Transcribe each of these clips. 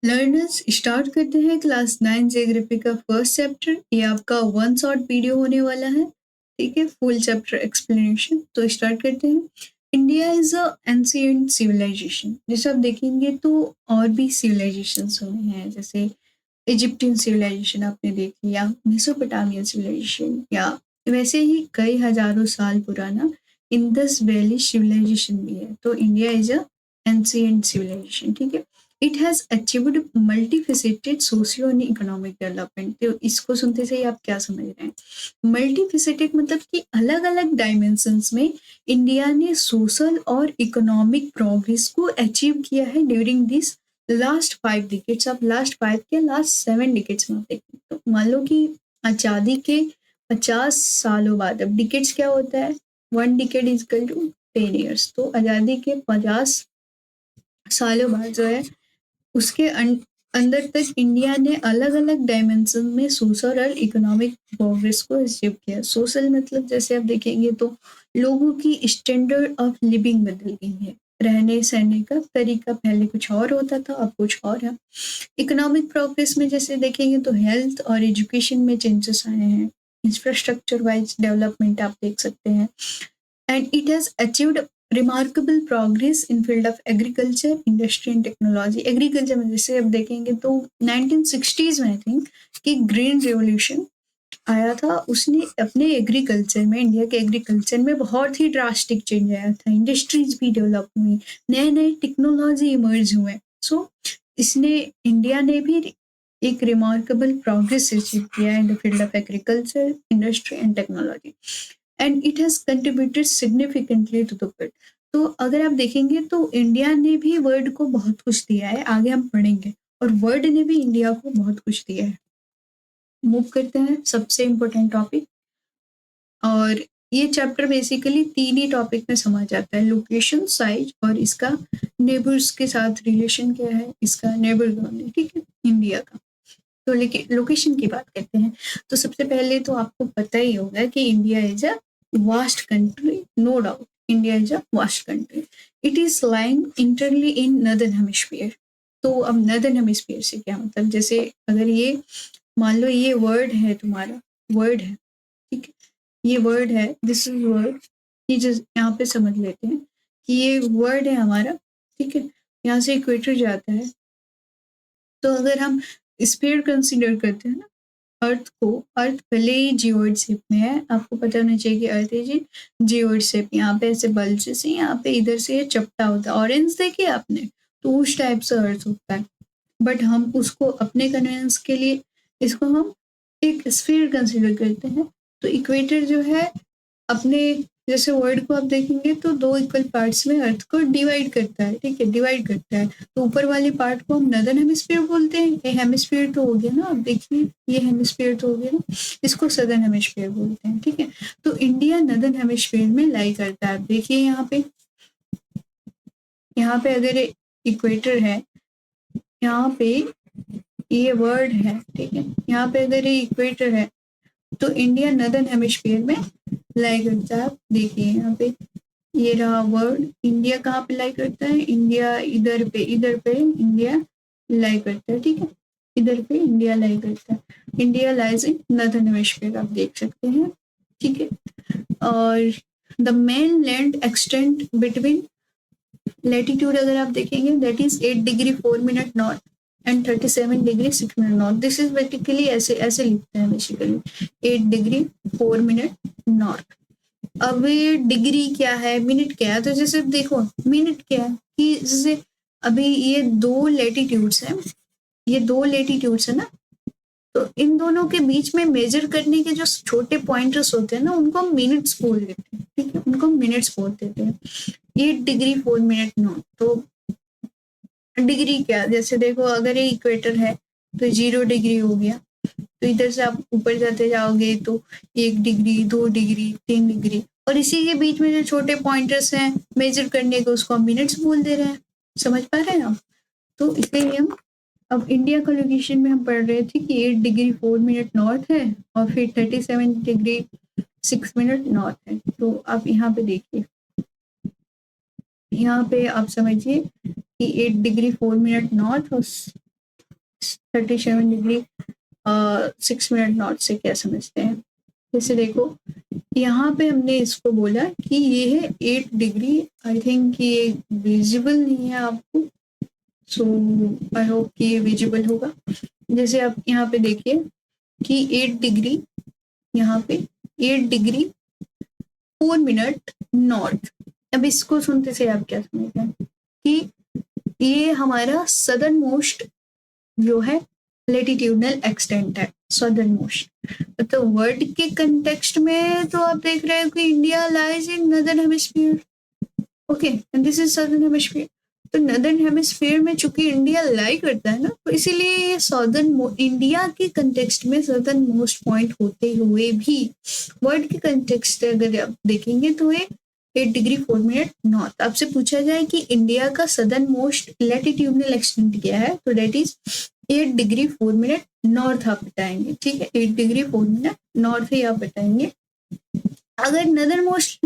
Learners start करते हैं class 9 geography का फर्स्ट चैप्टर। ये आपका वन शॉट वीडियो होने वाला है। ठीक है, फुल चैप्टर एक्सप्लेनेशन। तो स्टार्ट करते हैं। India is a ancient civilisation. जैसे आप देखेंगे तो और भी सिविलाइजेशन हुए हैं, जैसे इजिप्टियन सिविलाइजेशन आपने देख लिया, मेसोपोटामियन सिविलाइजेशन, या वैसे ही कई हजारों साल पुराना इंडस वैली सिविलाइजेशन भी है। तो India is a ancient civilisation. ठीक है, it has achieved multifaceted socio and economic development. तो इसको सुनते से ही आप क्या समझ रहे हैं? मल्टीफेसेटेड मतलब कि अलग अलग डायमेंशंस में इंडिया ने सोशल और इकोनॉमिक प्रोग्रेस को अचीव किया है ड्यूरिंग दिस लास्ट 5 डिकेट्स। अब लास्ट 5 के लास्ट 7 डिकेट्स में आप देखें तो मान लो कि आज़ादी के 50 सालों बाद, अब डिकेट्स क्या होता है? 1 decade is equal to 10 years. तो आज़ादी के 50 सालों बाद जो है उसके अंदर तक इंडिया ने अलग अलग डायमेंशन में सोशल और इकोनॉमिक प्रोग्रेस को अचीव किया। सोशल मतलब जैसे आप देखेंगे तो लोगों की स्टैंडर्ड ऑफ लिविंग बदल गई है। रहने सहने का तरीका पहले कुछ और होता था, अब कुछ और है। इकोनॉमिक प्रोग्रेस में जैसे देखेंगे तो हेल्थ और एजुकेशन में चेंजेस आए हैं। इंफ्रास्ट्रक्चर वाइज डेवलपमेंट आप देख सकते हैं। And it has achieved remarkable progress in field of agriculture, industry and technology. Agriculture में जैसे अब देखेंगे तो 1960s में आई थिंक कि ग्रीन रेवोल्यूशन आया था। उसने अपने एग्रीकल्चर में, इंडिया के एग्रीकल्चर में बहुत ही ड्रास्टिक चेंज आया था। इंडस्ट्रीज भी डेवलप हुई, नए नए टेक्नोलॉजी इमर्ज हुए। सो इसने, इंडिया ने भी एक रिमार्केबल प्रोग्रेस अचीव किया in the field of agriculture, industry and technology, and it has contributed significantly to the world. तो अगर आप देखेंगे तो इंडिया ने भी वर्ल्ड को बहुत कुछ दिया है, आगे हम पढ़ेंगे, और वर्ल्ड ने भी इंडिया को बहुत कुछ दिया है। मूव करते हैं सबसे इम्पोर्टेंट टॉपिक। और ये चैप्टर बेसिकली 3 ही टॉपिक में समझ जाता है, लोकेशन, साइज और इसका नेबर्स के साथ रिलेशन क्या है, इसका नेबर कौन है। ठीक है, इंडिया का। तो लेकिन लोकेशन की बात करते हैं तो सबसे पहले तो आपको पता ही होगा कि India is a vast country, no doubt. India is a vast country. It is lying entirely in northern hemisphere. तो अब नदर्न हेमिस्फीयर से क्या मतलब, जैसे अगर ये मान लो ये वर्ड है, तुम्हारा वर्ड है, ठीक है, ये वर्ड है, दिस इज वर्ड। ये जो यहाँ पे समझ लेते हैं कि ये वर्ड है हमारा। ठीक है, यहाँ से इक्वेटर जाता है। तो अगर हम स्फीयर कंसीडर करते हैं ना अर्थ को, अर्थ भले ही जियोइड शेप में है, आपको पता होना चाहिए कि अर्थ इज जियोइड शेप। यहाँ पे ऐसे बल्जेस हैं, यहाँ पे इधर से ये चपटा होता है। ऑरेंज देखिए आपने, तो उस टाइप से अर्थ होता है। बट हम उसको अपने कन्वीनियंस के लिए इसको हम एक स्फीयर कंसीडर करते हैं। तो इक्वेटर जो है अपने, जैसे वर्ड को आप देखेंगे तो 2 इक्वल पार्ट्स में अर्थ को डिवाइड करता है। ठीक है, डिवाइड करता है। तो ऊपर वाले पार्ट को हम नदर्न हेमिस्फीयर बोलते हैं। ये हेमिस्फीयर तो हो गया ना, आप देखिए ये हेमिस्फीयर तो हो गया ना, इसको सदर्न हेमिस्फीयर बोलते हैं। ठीक है, तो इंडिया नदर्न हेमिस्फीयर में लाई करता है। देखिए यहाँ पे अगर इक्वेटर है, यहाँ पे ये वर्ड है, ठीक है, यहाँ पे अगर ये इक्वेटर है तो इंडिया नदर्न हेमिस्फीयर में लाई करता है। देखिए यहाँ पे ये रहा वर्ड, इंडिया कहाँ पे लाई करता है? इंडिया इधर पे, इधर पे इंडिया लाई करता है। ठीक है, इधर पे इंडिया लाई करता है। India lies in northern hemisphere, आप देख सकते हैं। ठीक है, और the main land extend between latitude अगर आप देखेंगे that is 8 degree 4 minute north and 37 degree 6 minute north. This is basically ऐसे ऐसे लिखते हैं बेसिकली 8 डिग्री 4 मिनट नॉर्थ। अब ये डिग्री क्या है, मिनट क्या है? तो जैसे देखो मिनट क्या है कि जैसे अभी ये 2 लैटिट्यूड्स हैं, ये 2 लैटिट्यूड्स है ना, तो इन दोनों के बीच में मेजर करने के जो छोटे पॉइंटर्स होते हैं ना, उनको हम मिनट्स बोल देते हैं। ठीक है, उनको मिनट्स बोल देते हैं। 8 डिग्री 4 मिनट नॉर्थ। तो डिग्री क्या, जैसे देखो अगर ये इक्वेटर है तो 0 डिग्री हो गया। तो इधर से आप ऊपर जाते जाओगे तो 1 डिग्री 2 डिग्री 3 डिग्री, और इसी के बीच में जो छोटे पॉइंटर्स हैं मेजर करने को, उसको हम मिनट्स बोल दे रहे हैं। समझ पा रहे हैं आप? तो इसलिए हम अब इंडिया का लोकेशन में हम पढ़ रहे थे कि 8 डिग्री 4 मिनट नॉर्थ है और फिर 37 डिग्री 6 मिनट नॉर्थ है। तो आप यहाँ पे देखिए, यहाँ पे आप समझिए कि 8 डिग्री 4 मिनट नॉर्थ और 37 डिग्री 6 मिनट नॉर्थ से क्या समझते हैं। जैसे देखो यहाँ पे हमने इसको बोला कि ये है 8 डिग्री। आई थिंक ये विजिबल नहीं है आपको, सो आई होप कि ये विजिबल होगा। जैसे आप यहाँ पे देखिए कि 8 डिग्री, यहाँ पे 8 डिग्री 4 मिनट नॉर्थ। अब इसको सुनते से आप क्या समझते हैं कि ये हमारा सदर्न मोस्ट जो है लेटिट्यूडनल एक्सटेंट है, सदर्न मोस्ट। तो वर्ल्ड के कंटेक्स्ट में तो आप देख रहे हो कि India lies in northern hemisphere, okay, and this is southern hemisphere. तो नदर्न हेमिस्फीयर में चूंकि इंडिया लाई करता है ना, तो इसीलिए ये सदर्न इंडिया के कंटेक्स्ट में सदर्न मोस्ट पॉइंट होते हुए भी वर्ल्ड के कंटेक्स्ट अगर आप देखेंगे तो ये 8 डिग्री 4 मिनट नॉर्थ। आपसे पूछा जाए कि इंडिया का सदर्न मोस्ट लेटिट्यूडनल एक्सटेंट क्या है, तो that is 8 degree 4 minute north आप बताएंगे। ठीक है, 8 डिग्री 4 मिनट नॉर्थ ही आप बताएंगे। अगर नदर्न मोस्ट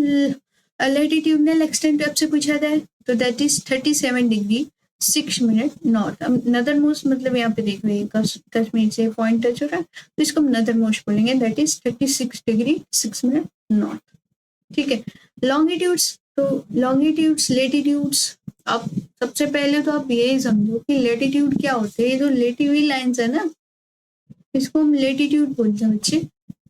लेटिट्यूडनल एक्सटेंट आपसे पूछा जाए तो that is 37 degree 6 minute north. अब नदर्न मोस्ट मतलब यहाँ पे देख रहे हैं कश्मीर से पॉइंट टच हो रहा है, तो इसको हम नदर्न मोस्ट बोलेंगे, that is 36 degree 6 minute north. ठीक है, लॉन्गिट्यूड्स, तो लॉन्गिट्यूड्स लेटिट्यूड्स, आप सबसे पहले तो आप यही समझो कि लेटिट्यूड क्या होते हैं। ये जो लेटी हुई लाइन्स है ना, इसको हम लेटिट्यूड बोलते हैं बच्चे।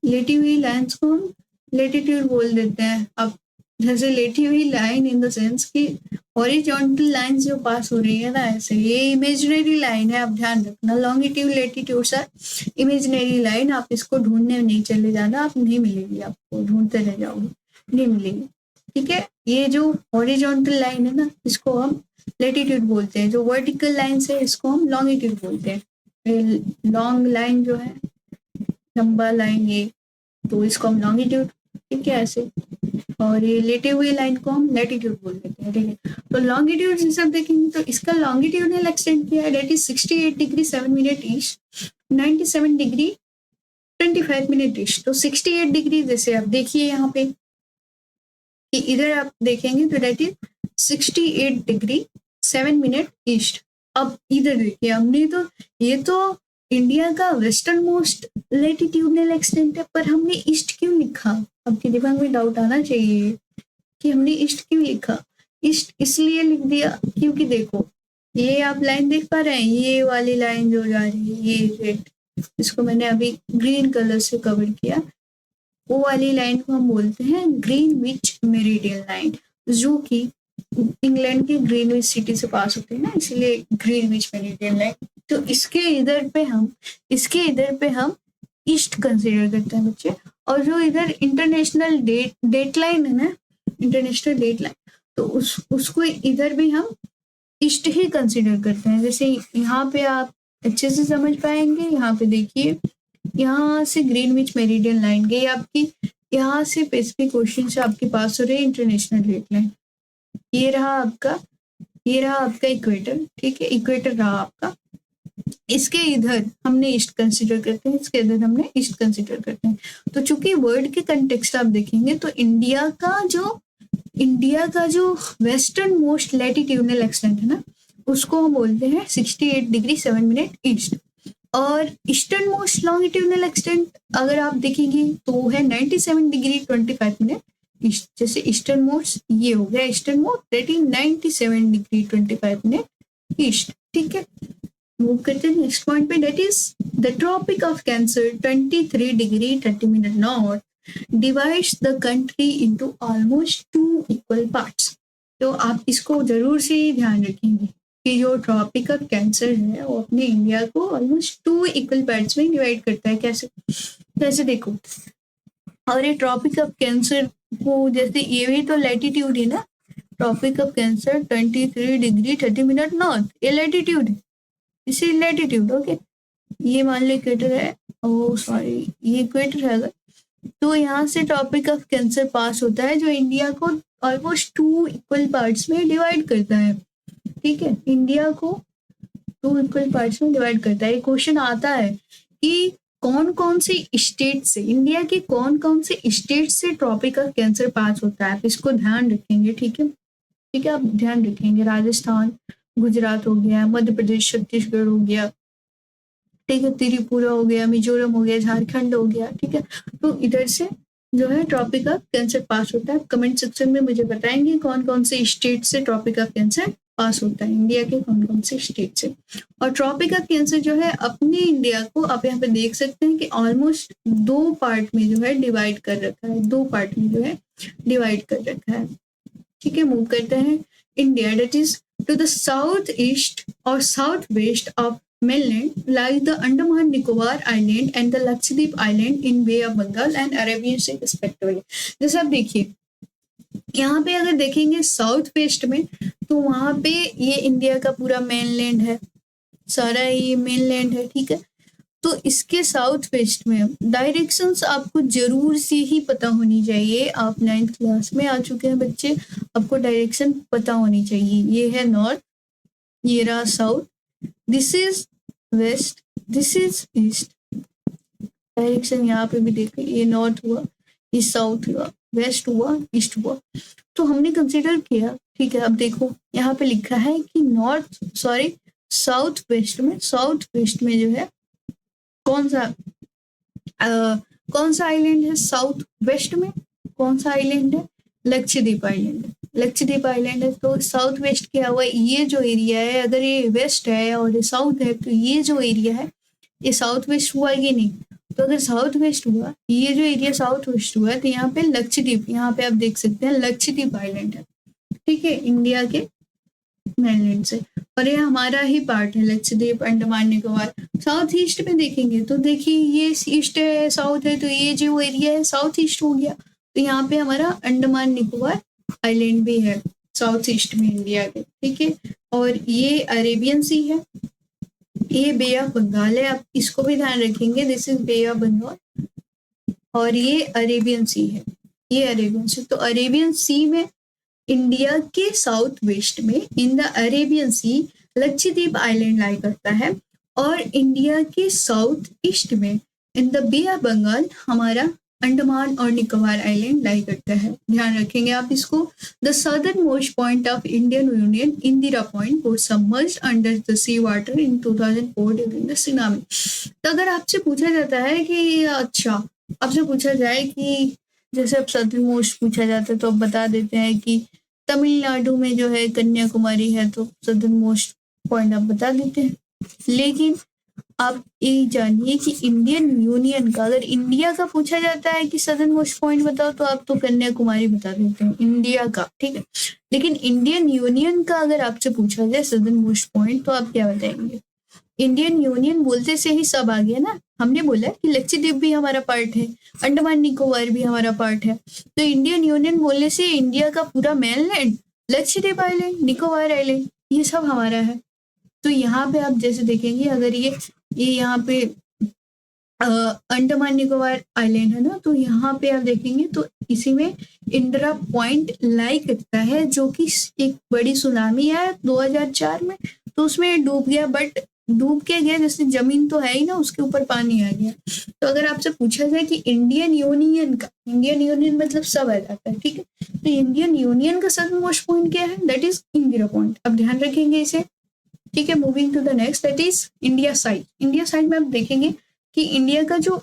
लेटी हुई लाइन्स को हम लेटिट्यूड बोल देते हैं। अब जैसे लेटी हुई लाइन इन द सेंस कि हॉरिजॉन्टल लाइन जो पास हो रही है ना, ऐसे ये इमेजिनरी लाइन है, आप ध्यान रखना। लॉन्गिट्यूड लेटिट्यूड है इमेजिनरी लाइन, आप इसको ढूंढने नहीं चले जाना, आप नहीं मिलेगी, आपको ढूंढते रह जाओगे, नहीं मिलेगी। ठीक है, ये जो हॉरिजॉन्टल लाइन है ना, इसको हम लेटिट्यूड बोलते हैं। जो वर्टिकल लाइन है इसको हम लॉन्गिट्यूड बोलते हैं। लॉन्ग लाइन जो है, लंबा लाइन ये, तो इसको हम लॉन्गिट्यूड, ठीक है ऐसे, और ये लेटे हुए लाइन को हम लेटिट्यूड बोल देते हैं। ठीक है, तो लॉन्गिट्यूड जैसे आप देखेंगे तो इसका लॉन्गिट्यूडनल एक्सटेंट क्या है, that is 68 degree 7 minute east, 97 degree 25 minute east. तो 68 डिग्री जैसे आप देखिए यहाँ पे कि इधर आप देखेंगे तो that is 68 degree 7 minute east. अब इधर देखिए, हमने तो ये तो इंडिया का वेस्टर्न मोस्ट लेटिट्यूडनल एक्सटेंट है, पर हमने ईस्ट क्यों लिखा। आपके दिमाग में डाउट आना चाहिए कि हमने ईस्ट क्यों लिखा। ईस्ट इसलिए लिख दिया क्योंकि देखो ये आप लाइन देख पा रहे हैं, ये वाली लाइन जो जा रही है, ये रेड, इसको मैंने अभी ग्रीन कलर से कवर किया, वो वाली लाइन को हम बोलते हैं ग्रीनविच मेरिडियन लाइन, जो कि इंग्लैंड की ग्रीनविच सिटी से पास होती है ना, इसलिए ग्रीनविच मेरिडियन लाइन। तो इसके इधर पे हम ईस्ट कंसीडर करते हैं बच्चे। और जो इधर इंटरनेशनल डेट लाइन है ना, इंटरनेशनल डेट लाइन, तो उसको इधर भी हम ईस्ट ही कंसीडर करते हैं। जैसे यहाँ पे आप अच्छे से समझ पाएंगे, यहाँ पे देखिए, यहाँ से ग्रीनविच मेरिडियन लाइन गई आपकी, यहाँ से पैसिफिक ओशन से आपके पास हो रही है इंटरनेशनल डेट लाइन। ये रहा आपका इक्वेटर। ठीक है, इक्वेटर रहा आपका, इसके इधर हमने ईस्ट कंसीडर करते हैं, इसके इधर हमने ईस्ट कंसीडर करते हैं। तो चूंकि वर्ल्ड के कंटेक्स्ट आप देखेंगे तो इंडिया का जो वेस्टर्न मोस्ट लैटिट्यूडनल एक्सटेंट है ना, उसको हम बोलते हैं 68 डिग्री 7 मिनट ईस्ट। और ईस्टर्न मोस्ट लॉन्गिट्यूडनल एक्सटेंट अगर आप देखेंगे तो वो है 97 डिग्री 25 मिनट ईस्ट। जैसे ईस्टर्न मोस्ट ये हो गया eastern most, that is 97 degree 25 minute east. ठीक है, मूव करते हैं नेक्स्ट पॉइंट पे, that is the Tropic of Cancer 23 degree 30 minute north divides the country into almost 2 equal parts. तो आप इसको जरूर से ध्यान रखेंगे कि जो ट्रॉपिक ऑफ कैंसर है वो अपने इंडिया को ऑलमोस्ट 2 इक्वल पार्ट्स में डिवाइड करता है। कैसे देखो, और ये ट्रॉपिक ऑफ कैंसर को, जैसे ये भी तो लैटिट्यूड है ना, Tropic of Cancer 23 degree 30 minute north, ये लैटिट्यूड है, इसी लैटिट्यूड। ओके, ये मान लो इक्वेटर है, सॉरी ये इक्वेटर है। अगर तो यहाँ से टॉपिक ऑफ कैंसर पास होता है, जो इंडिया को ऑलमोस्ट 2 इक्वल पार्ट्स में डिवाइड करता है। ठीक है, इंडिया को 2 इक्वल पार्ट्स में डिवाइड करता है। क्वेश्चन आता है कि कौन कौन से स्टेट से, इंडिया के कौन कौन से स्टेट से ट्रॉपिक ऑफ कैंसर पास होता है, आप इसको ध्यान रखेंगे। ठीक है, आप ध्यान रखेंगे, राजस्थान, गुजरात हो गया, मध्य प्रदेश, छत्तीसगढ़ हो गया, ठीक है, त्रिपुरा हो गया, मिजोरम हो गया, झारखंड हो गया, ठीक है। तो इधर से जो है ट्रॉपिक ऑफ कैंसर पास होता है। कमेंट सेक्शन में मुझे बताएंगे कौन कौन से स्टेट से ट्रॉपिक ऑफ कैंसर पास होता है, इंडिया के कौन कौन से स्टेट से। और ट्रॉपिक ऑफ कैंसर जो है अपने इंडिया को आप यहाँ पे देख सकते हैं कि ऑलमोस्ट 2 पार्ट में जो है डिवाइड कर रखा है, 2 पार्ट में जो है डिवाइड कर रखा है। ठीक है, मूव करते हैं। India that is to the south east और south west of mainland like the Andaman Nicobar Island and the Lakshadweep Island in Bay of Bengal and Arabian Sea respectively। जैसे आप देखिए यहाँ पे अगर देखेंगे साउथ वेस्ट में तो वहां पे ये इंडिया का पूरा मेनलैंड है, सारा ये मेनलैंड है, ठीक है। तो इसके साउथ वेस्ट में डायरेक्शंस आपको जरूर से ही पता होनी चाहिए। आप 9th क्लास में आ चुके हैं बच्चे, आपको डायरेक्शन पता होनी चाहिए। ये है नॉर्थ, ये रहा south, this is west, this is east. Direction यहाँ पे भी देखो, ये नॉर्थ हुआ, ये साउथ हुआ, वेस्ट हुआ, ईस्ट हुआ। तो हमने कंसिडर किया, ठीक है। अब देखो यहाँ पे लिखा है कि साउथ वेस्ट में जो है कौन सा आइलैंड है। साउथ वेस्ट में कौन सा आइलैंड है? लक्षद्वीप आइलैंड है। लक्षद्वीप आइलैंड है तो साउथ वेस्ट क्या हुआ, ये जो एरिया है, अगर ये वेस्ट है और ये साउथ है तो ये जो एरिया है ये साउथ वेस्ट हुआ कि नहीं? तो अगर साउथ वेस्ट हुआ, ये जो एरिया साउथ वेस्ट हुआ, तो यहाँ पे लक्षद्वीप, यहाँ पे आप देख सकते हैं लक्षद्वीप आइलैंड है, ठीक है, इंडिया के मेनलैंड से। और ये हमारा ही पार्ट है लक्षद्वीप, अंडमान निकोबार। साउथ ईस्ट में देखेंगे तो देखिए ये ईस्ट है, साउथ है, तो ये जो एरिया है साउथ ईस्ट हो गया। तो यहाँ पे हमारा अंडमान निकोबार आइलैंड भी है साउथ ईस्ट में इंडिया के, ठीक है। और ये अरेबियन सी है, ये बे ऑफ बंगाल है, आप इसको भी ध्यान रखेंगे, this is Bay of Bengal. और ये अरेबियन सी है, ये अरेबियन सी। तो अरेबियन सी में इंडिया के साउथ वेस्ट में in the Arabian Sea Lakshadweep island lie करता है, और इंडिया के साउथ ईस्ट में in the Bay of Bengal हमारा अंडमान और निकोबार आइलैंड लाई करता है। ध्यान रखेंगे आप इसको। The southern most point of Indian union Indira Point was submerged under the sea water in 2004 during the tsunami. तो अगर आपसे पूछा जाता है कि अच्छा, आपसे पूछा जाए कि जैसे अब सदर्न मोस्ट पूछा जाता है तो आप बता देते हैं कि तमिलनाडु में जो है कन्याकुमारी है, तो सदर्न मोस्ट पॉइंट आप बता देते हैं। लेकिन आप ये जानिए कि इंडियन यूनियन का, अगर इंडिया का पूछा जाता है कि सदर्न मोस्ट पॉइंट बताओ, तो आप तो कन्याकुमारी बता देते हैं इंडिया का, ठीक है। लेकिन इंडियन यूनियन का अगर आपसे पूछा जाए सदर्न मोस्ट पॉइंट, तो आप क्या बताएंगे? इंडियन यूनियन बोलते से ही सब आ गया ना। हमने बोला कि लक्षद्वीप भी हमारा पार्ट है, अंडमान निकोबार भी हमारा पार्ट है। तो इंडियन यूनियन बोलने से इंडिया का पूरा mainland, Lakshadweep island, Nicobar island, ये सब हमारा है। तो यहाँ पे आप जैसे देखेंगे, अगर ये यहाँ पे अंडमान निकोबार आइलैंड है ना, तो यहाँ पे आप देखेंगे तो इसी में इंदिरा पॉइंट लाई करता है, जो कि एक बड़ी सुनामी है 2004 में, तो उसमें डूब गया। बट डूब के गया, जैसे जमीन तो है ही ना, उसके ऊपर पानी आ गया। तो अगर आपसे पूछा जाए कि इंडियन यूनियन का, इंडियन यूनियन मतलब सब आ जाता है, ठीक है। तो इंडियन यूनियन का सदर्न मोस्ट पॉइंट क्या है? That is Indira Point. अब ध्यान रखेंगे इसे, ठीक है। Moving to the next, that is India side. India side में आप देखेंगे कि इंडिया का जो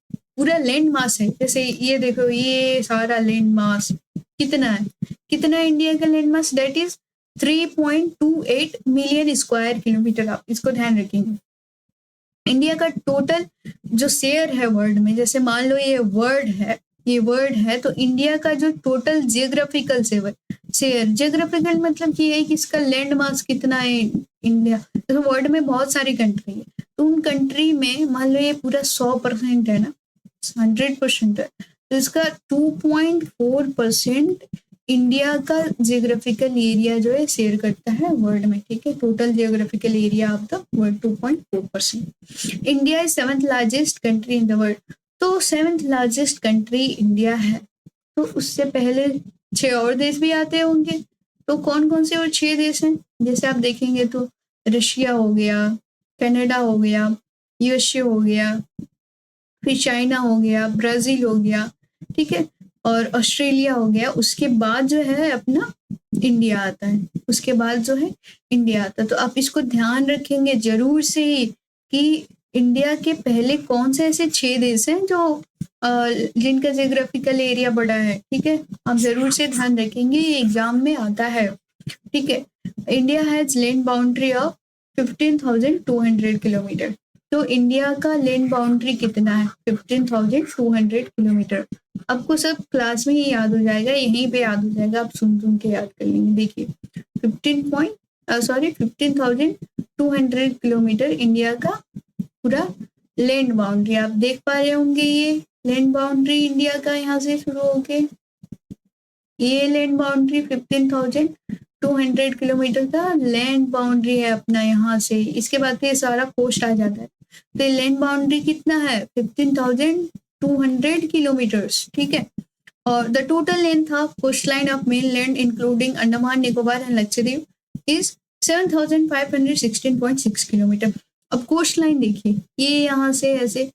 पूरा लैंड मास है, जैसे ये देखो, ये सारा लैंड मास कितना है, कितना है इंडिया का land mass? That is 3.28 million square kilometre. आप इसको ध्यान रखेंगे। इंडिया का टोटल जो शेयर है वर्ल्ड में, जैसे मान लो ये वर्ल्ड है, तो इंडिया का जो टोटल जियोग्राफिकल शेयर, जियोग्राफिकल मतलब कि ये कि इसका लैंड मास कितना है इंडिया। तो वर्ल्ड में बहुत सारी कंट्री है, तो उन कंट्री में मान लो ये पूरा 100% है ना, 100% है, तो इसका 2.4% इंडिया का जियोग्राफिकल एरिया जो है शेयर करता है वर्ल्ड में, ठीक है। Total geographical area of the world 2.4%। India is 7th largest country in the world. तो 7th लार्जेस्ट कंट्री इंडिया है, तो उससे पहले 6 और देश भी आते होंगे। तो कौन कौन से और 6 देश हैं? जैसे आप देखेंगे तो रशिया हो गया, कनाडा हो गया, यूएसए हो गया, फिर चाइना हो गया, ब्राजील हो गया, ठीक है, और ऑस्ट्रेलिया हो गया। उसके बाद जो है अपना इंडिया आता है, उसके बाद जो है इंडिया आता है। तो आप इसको ध्यान रखेंगे जरूर से कि इंडिया के पहले कौन से ऐसे 6 देश हैं जो जिनका जियोग्राफिकल एरिया बड़ा है, ठीक है। आप जरूर से ध्यान रखेंगे, ये एग्जाम में आता है, ठीक है। India has land boundary of 15,200 kilometre. तो इंडिया का लैंड बाउंड्री कितना है? 15,200 किलोमीटर। आपको सब क्लास में ही याद हो जाएगा, यहीं पे याद हो जाएगा, आप सुन सुन के याद कर लेंगे। देखिए 15,200 किलोमीटर इंडिया का पूरा लैंड बाउंड्री आप देख पा रहे होंगे। ये लैंड बाउंड्री इंडिया का यहाँ से शुरू होके ये लैंड बाउंड्री 15,200 किलोमीटर का लैंड बाउंड्री है अपना यहाँ से। इसके बाद फिर सारा कोस्ट आ जाता है। तो लैंड बाउंड्री कितना है? 15,200 किलोमीटर्स, ठीक है। और the total length of coast line of main land including Andaman Nicobar and Lakshadweep is 7,516.6 kilometre. अब कोस्ट लाइन देखिए, ये यहाँ से ऐसे,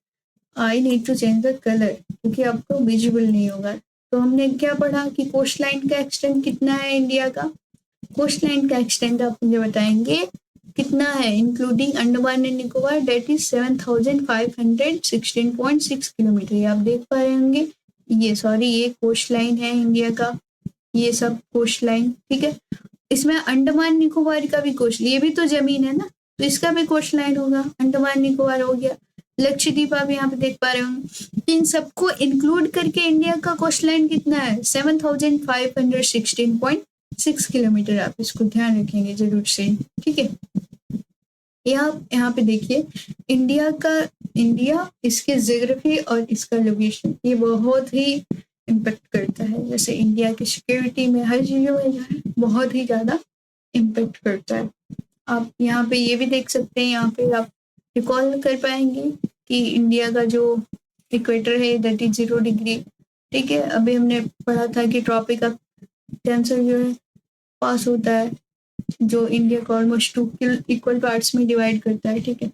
I need to change the colour क्योंकि आपको विजिबल नहीं होगा। तो हमने क्या पढ़ा कि कोस्ट लाइन का एक्सटेंट कितना है इंडिया का? कोस्ट लाइन का एक्सटेंट आप मुझे बताएंगे कितना है including Andaman and Nicobar, that is 7,516.6 kilometre. ये आप देख पा रहे होंगे, ये कोस्ट लाइन है इंडिया का, ये सब कोस्ट लाइन, ठीक है। इसमें अंडमान निकोबार का भी कोस्ट, ये भी तो जमीन है ना, तो इसका भी कोस्ट लाइन होगा। अंडमान निकोबार हो गया, लक्षद्वीप आप यहाँ पे देख पा रहे होंगे। इन सबको इंक्लूड करके इंडिया का कोस्ट लाइन कितना है? 7,516.6 किलोमीटर। आप इसको ध्यान रखेंगे जरूर से, ठीक है। यहाँ पे देखिए इंडिया, इसके जियोग्राफी और इसका लोकेशन, ये बहुत ही इम्पेक्ट करता है। जैसे इंडिया की सिक्योरिटी में हर चीजों में जो है बहुत ही ज्यादा इम्पेक्ट करता है। आप यहाँ पे ये भी देख सकते हैं, यहाँ पे आप रिकॉल कर पाएंगे कि इंडिया का जो इक्वेटर है दैट इज 0 डिग्री, ठीक है। अभी हमने पढ़ा था कि ट्रॉपिक ऑफ कैंसर जो है पास होता है, जो इंडिया को ऑलमोस्ट 2 इक्वल पार्ट्स में डिवाइड करता है, ठीक है।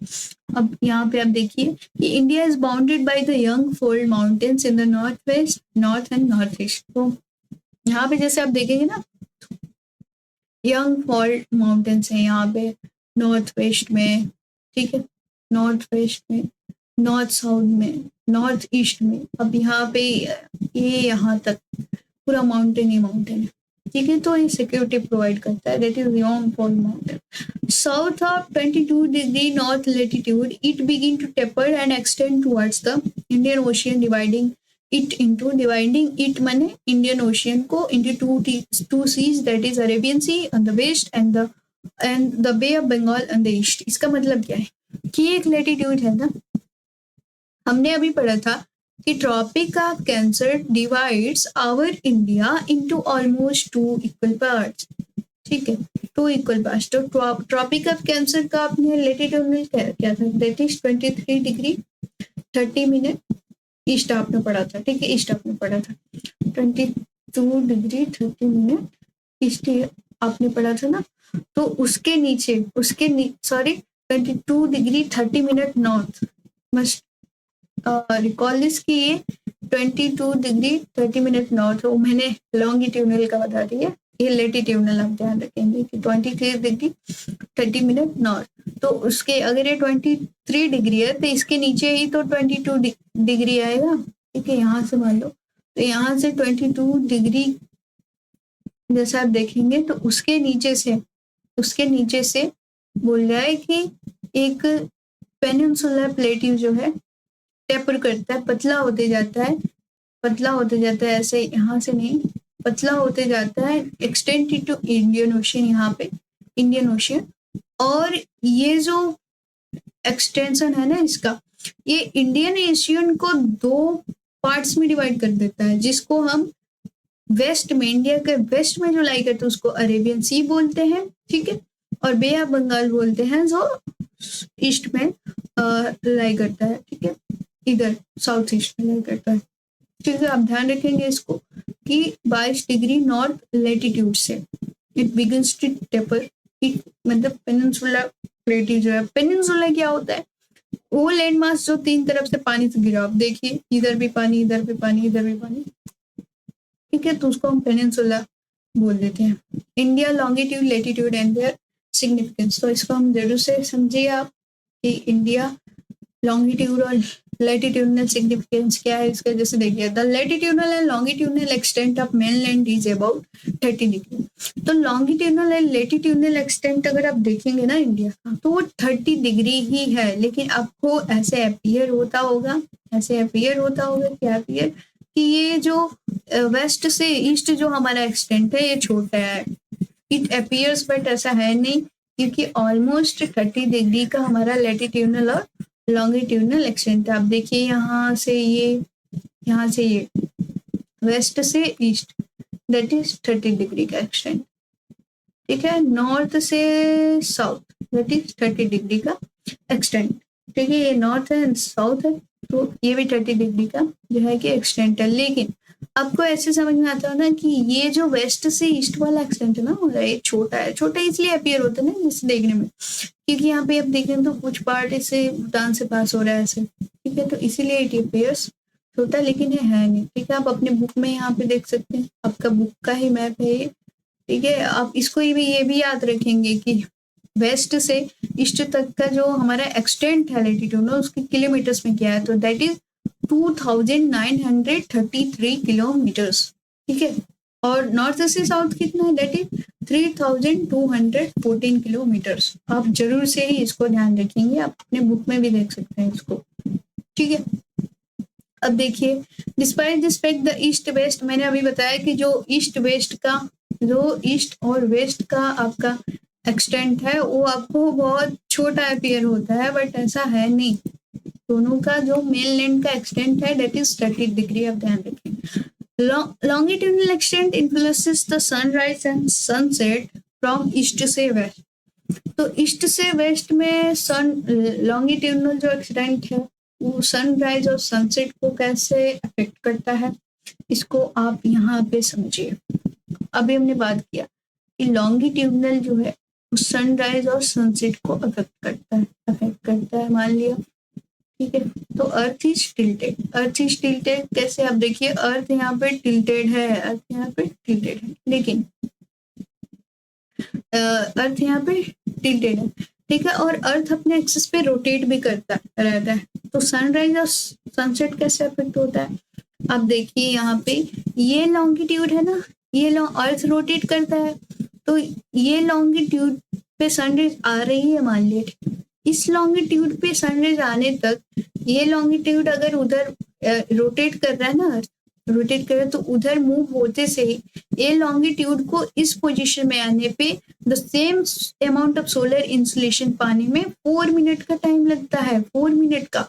अब यहाँ पे आप देखिए कि India is bounded by the young fold mountains in the north west, north and north east. तो यहाँ पे जैसे आप देखेंगे ना, यंग फॉल्ट माउंटेन्स है यहाँ पे नॉर्थ वेस्ट में, ठीक है, नॉर्थ वेस्ट में, नॉर्थ साउथ में, नॉर्थ ईस्ट में। अब यहाँ पे ये यहाँ तक पूरा माउंटेन ही माउंटेन है, ठीक है। तो ये सिक्योरिटी प्रोवाइड करता है, that is young fault mountain. South of 22 degree north latitude it begin to taper and extend towards the Indian Ocean, dividing it माने इंडियन ओशियन को into two seas, that is Arabian Sea on the west and the Bay of Bengal on the east। इसका मतलब क्या है कि एक latitude है ना, हमने अभी पढ़ा था कि Tropic of Cancer divides our India into almost 2 equal parts, ठीक है, 2 इक्वल पार्ट्स। तो ट्रॉपिक ऑफ कैंसर का आपने लेटीट्यूड क्या था? That is 23 degree 30 minute east आपने पढ़ा था, ठीक है, ईस्ट आपने पढ़ा था। 22 डिग्री 30 मिनट ईस्ट आपने पढ़ा था ना। तो उसके नीचे 22 degree 30 minute north, must recall this कि ये 22 डिग्री 30 मिनट नॉर्थ हो। मैंने लॉन्गिट्यूडनल का बता दिया, ये लेटीट्यूडनल आप ध्यान रखेंगे कि 23 डिग्री 30 मिनट नॉर्थ। तो उसके अगर ये 23 डिग्री है तो इसके नीचे ही तो 22 डिग्री आएगा, ठीक है। यहाँ से मान लो, तो यहाँ से 22 डिग्री जैसा आप देखेंगे तो उसके नीचे से बोल रहा है कि एक पेनिनसुलर प्लेट्यू जो है टेपर करता है, पतला होते जाता है, ऐसे यहाँ से नहीं, पतला होते जाता है, एक्सटेंड टू इंडियन ओशियन, यहाँ पे इंडियन ओशियन। और ये जो एक्सटेंशन है ना इसका, ये इंडियन ओशियन को 2 पार्ट्स में डिवाइड कर देता है, जिसको हम वेस्ट में, इंडिया के वेस्ट में जो लाई करते हैं उसको अरेबियन सी बोलते हैं, ठीक है, और बे ऑफ बंगाल बोलते हैं जो ईस्ट में लाई करता है, ठीक है, इधर साउथ ईस्ट में लाई करता है, ठीक है। आप ध्यान रखेंगे इसको कि 22 डिग्री नॉर्थ लेटीट्यूड से इट बिगिंस टू टेपर, मतलब पेनिनसुला प्लेट्यू जो है, पेनिनसुला क्या होता है? वो लैंड मास जो 3 तरफ से पानी से घिरा, आप देखिए इधर भी पानी, इधर भी पानी, इधर भी पानी, ठीक है, तो उसको हम पेनिनसुला बोल देते हैं। India longitude latitude and their significance, तो इसको हम जरूर से समझिए आप कि इंडिया लॉन्गिट्यूड और लैटिट्यूडनल सिग्निफिकेंस क्या है इसका, जैसे देखिए the latitudinal and longitudinal extent of mainland is about 30 degree. तो लॉन्गिट्यूडनल एंड लैटिट्यूडनल एक्सटेंट अगर आप देखेंगे ना इंडिया का, तो वो 30 डिग्री ही है, लेकिन आपको ऐसे अपियर होता होगा क्या अपियर कि ये जो वेस्ट से ईस्ट जो हमारा एक्सटेंट है ये छोटा है, इट अपियर्स, बट ऐसा है नहीं, क्योंकि ऑलमोस्ट 30 डिग्री का हमारा लैटिट्यूडनल और लॉन्गिट्यूडनल एक्सटेंट है। आप देखिए यहाँ से ये वेस्ट से ईस्ट, दैट इज 30 डिग्री का एक्सटेंट, ठीक है। नॉर्थ से साउथ दैट इज 30 डिग्री का एक्सटेंट, ठीक है। ये नॉर्थ है साउथ है, तो ये भी 30 डिग्री का जो है कि एक्सटेंट है। लेकिन आपको ऐसे समझ में आता है ना कि ये जो वेस्ट से ईस्ट वाला एक्सटेंट है ना, ये छोटा है, छोटा इसलिए अपियर होता है ना जिससे देखने में, क्योंकि यहाँ पे आप देखें तो कुछ पार्ट इसे भूटान से पास हो रहा है ऐसे, ठीक है, तो इसीलिए इट अपियर्स छोटा, लेकिन ये है नहीं, ठीक है। आप अपने बुक में यहाँ पे देख सकते हैं, आपका बुक का ही मैप है ये, ठीक है। आप इसको ये भी याद रखेंगे कि वेस्ट से ईस्ट तक का जो हमारा एक्सटेंट है लैटिट्यूड ना, उसके किलोमीटर्स में क्या है, तो दैट इज 2933 किलोमीटर्स, ठीक है। और नॉर्थ से साउथ कितना है, दैट इज 3214 किलोमीटर्स। आप जरूर से ही इसको ध्यान रखेंगे, आप अपने बुक में भी देख सकते हैं इसको, ठीक है। अब देखिए despite this fact the east west, मैंने अभी बताया कि जो ईस्ट और वेस्ट का आपका एक्सटेंट है वो आपको बहुत छोटा अपियर होता है, बट ऐसा है नहीं, दोनों का जो मेनलैंड का एक्सटेंट है दैट इज 30 डिग्री, आप ध्यान रखें। Longitudinal extent influences the sunrise and sunset from east से वेस्ट। तो ईस्ट से वेस्ट में लॉन्गिट्यूडनल जो एक्सटेंट है वो सनराइज और सनसेट को कैसे अफेक्ट करता है, इसको आप यहाँ पे समझिए। अभी हमने बात किया कि लॉन्गिट्यूडनल जो है सनराइज और सनसेट को अफेक्ट करता है, मान लिया, ठीक है। तो अर्थ इज टिल्टेड कैसे, आप देखिए अर्थ यहाँ पे टिल्टेड है, लेकिन अर्थ यहाँ पे टिल्टेड है, ठीक है, और अर्थ अपने एक्सिस पे रोटेट भी करता रहता है। तो सनराइज और सनसेट कैसे अफेक्ट होता है, आप देखिए यहाँ पे ये लॉन्गिट्यूड है ना, ये अर्थ रोटेट करता है, तो ये लॉन्गिट्यूड पे सनराइज आ रही है मान लीजिए, इस लॉन्गिट्यूड पे सनराइज आने तक ये लॉन्गिट्यूड अगर उधर रोटेट कर रहा है ना, रोटेट कर रहा है, तो उधर मूव होते से ही ये लॉन्गिट्यूड को इस पोजीशन में आने पे the same amount of solar insolation पाने में 4 मिनट का टाइम लगता है, 4 मिनट का।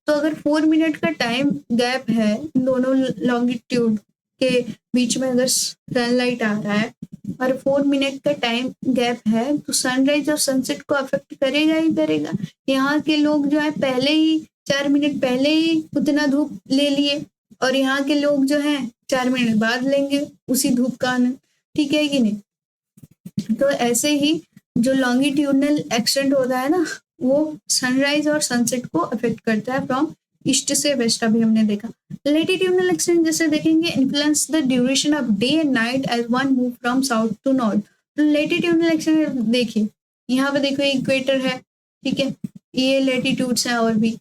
तो अगर 4 मिनट का टाइम गैप है दोनों लॉन्गिट्यूड के बीच में, अगर सनलाइट आ रहा है और 4 मिनट का टाइम गैप है, तो सनराइज और सनसेट को अफेक्ट करेगा ही करेगा। यहाँ के लोग जो है पहले ही 4 मिनट पहले ही उतना धूप ले लिए, और यहाँ के लोग जो है 4 मिनट बाद लेंगे उसी धूप का आनंद, ठीक है कि नहीं। तो ऐसे ही जो लॉन्गिट्यूडनल एक्सटेंट होता है ना, वो सनराइज और सनसेट को अफेक्ट करता है फ्रॉम ईस्ट से वेस्ट, अभी हमने देखा। लैटिट्यूडनल एक्सटेंट जैसे देखेंगे influence the duration of day and night as one move from south to north. तो लैटिट्यूडनल एक्सटेंट देखिए, यहाँ पे देखो इक्वेटर है, ठीक है, ये लैटिट्यूड्स हैं और भी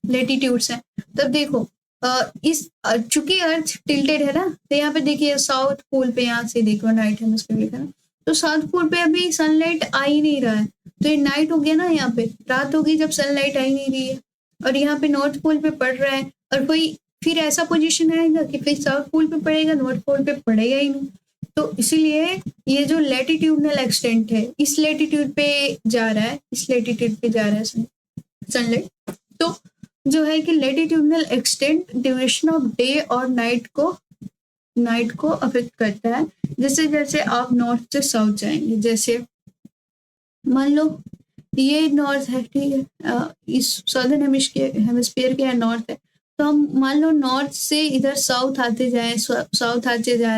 लैटिट्यूड्स हैं। तब देखो इस चूंकि अर्थ टिल्टेड है ना, तो यहाँ पे देखिए साउथ पोल पे, यहाँ से देखो नाइट हेमिस्फीयर लिखा ना, तो साउथ पोल पे अभी सनलाइट आ ही नहीं रहा है, तो ये नाइट हो गया ना, यहाँ पे रात होगी जब सनलाइट आ ही नहीं रही है, और यहाँ पे नॉर्थ पोल पे पड़ रहा है, और कोई फिर ऐसा पोजीशन आएगा कि फिर साउथ पोल पे पड़ेगा, नॉर्थ पोल पे पड़ेगा ही नहीं। तो इसीलिए ये जो लैटिट्यूडनल एक्सटेंट है इस लैटिट्यूड पे जा रहा है, सनलाइट। तो जो है कि latitudinal extent duration of day और नाइट को अफेक्ट करता है। जैसे जैसे आप नॉर्थ से साउथ जाएंगे, जैसे मान लो ये नॉर्थ है, ठीक है, इस सदर्न हेमिस्फीयर के नॉर्थ है, तो हम मान लो नॉर्थ से इधर साउथ आते जा रहे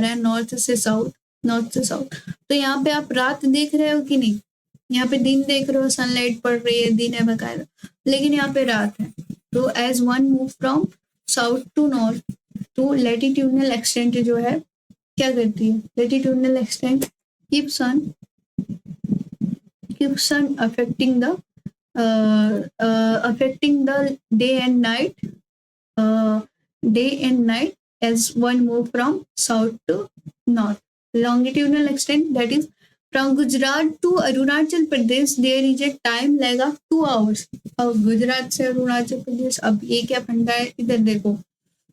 हैं, नॉर्थ से साउथ, तो यहाँ पे आप रात देख रहे हो कि नहीं, यहाँ पे दिन देख रहे हो, सनलाइट पड़ रही है, दिन है बकायदा, लेकिन यहाँ पे रात है। तो as one move from south to north, तो लैटिट्यूडनल एक्सटेंट जो है क्या करती है, latitudinal extent keep sun affecting the affecting the day and night as one move from south to north. Longitudinal extent, that is from Gujarat to Arunachal Pradesh, there is a time lag of 2 hours. अब गुजरात से अरुणाचल प्रदेश, अब ये क्या फंडा है, इधर देखो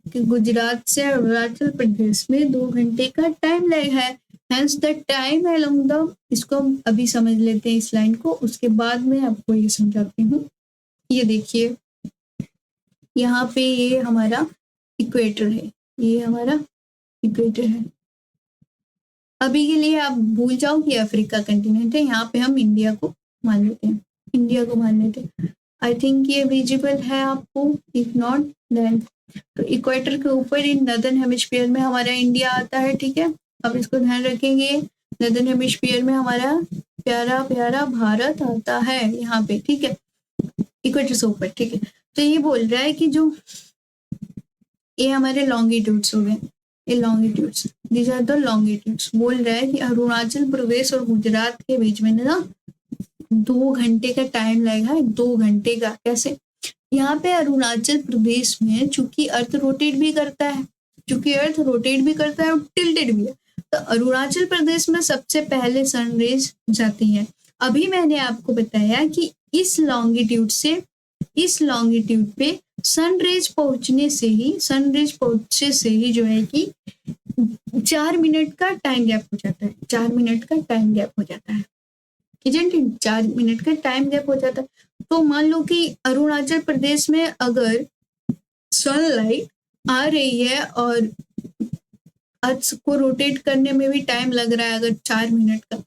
कि गुजरात से अरुणाचल प्रदेश में 2 घंटे का टाइम लैग है। Hence the time along the, इसको हम अभी समझ लेते हैं इस लाइन को, उसके बाद में आपको ये समझाती हूँ। ये देखिए यहाँ पे ये हमारा इक्वेटर है, ये हमारा इक्वेटर है। अभी के लिए आप भूल जाओ कि अफ्रीका कंटिनेंट है, यहाँ पे हम इंडिया को मान लेते हैं, इंडिया को मान लेते हैं। आई थिंक ये विजिबल है आपको, इफ नॉट देन तो इक्वेटर के ऊपर इन नदर्न हेमिस्फीयर में हमारा इंडिया आता है, ठीक है। अब इसको ध्यान रखेंगे, नदर्न हेमिस्फीयर में हमारा प्यारा प्यारा भारत आता है यहाँ पे, ठीक है, इक्वेटर से ऊपर, ठीक है। तो ये बोल रहा है कि जो ये हमारे लॉन्गिट्यूड्स हो गए, ये longitudes, these are the longitudes. बोल रहा है कि अरुणाचल प्रदेश और गुजरात के बीच में ना 2 घंटे का टाइम लगेगा, 2 घंटे का। कैसे? यहाँ पे अरुणाचल प्रदेश में चूंकि अर्थ रोटेट भी करता है, और टिल्टेड भी है, तो अरुणाचल प्रदेश में सबसे पहले सनरेज जाती है। अभी मैंने आपको बताया कि इस लॉन्गिट्यूड पे सनरेज पहुंचने से ही जो है कि 4 मिनट का टाइम गैप हो जाता है, 4 मिनट का टाइम गैप हो जाता है, 4 मिनट का टाइम गैप हो जाता है। तो मान लो कि अरुणाचल प्रदेश में अगर सनलाइट आ रही है और अर्थ को रोटेट करने में भी टाइम लग रहा है अगर 4 मिनट का,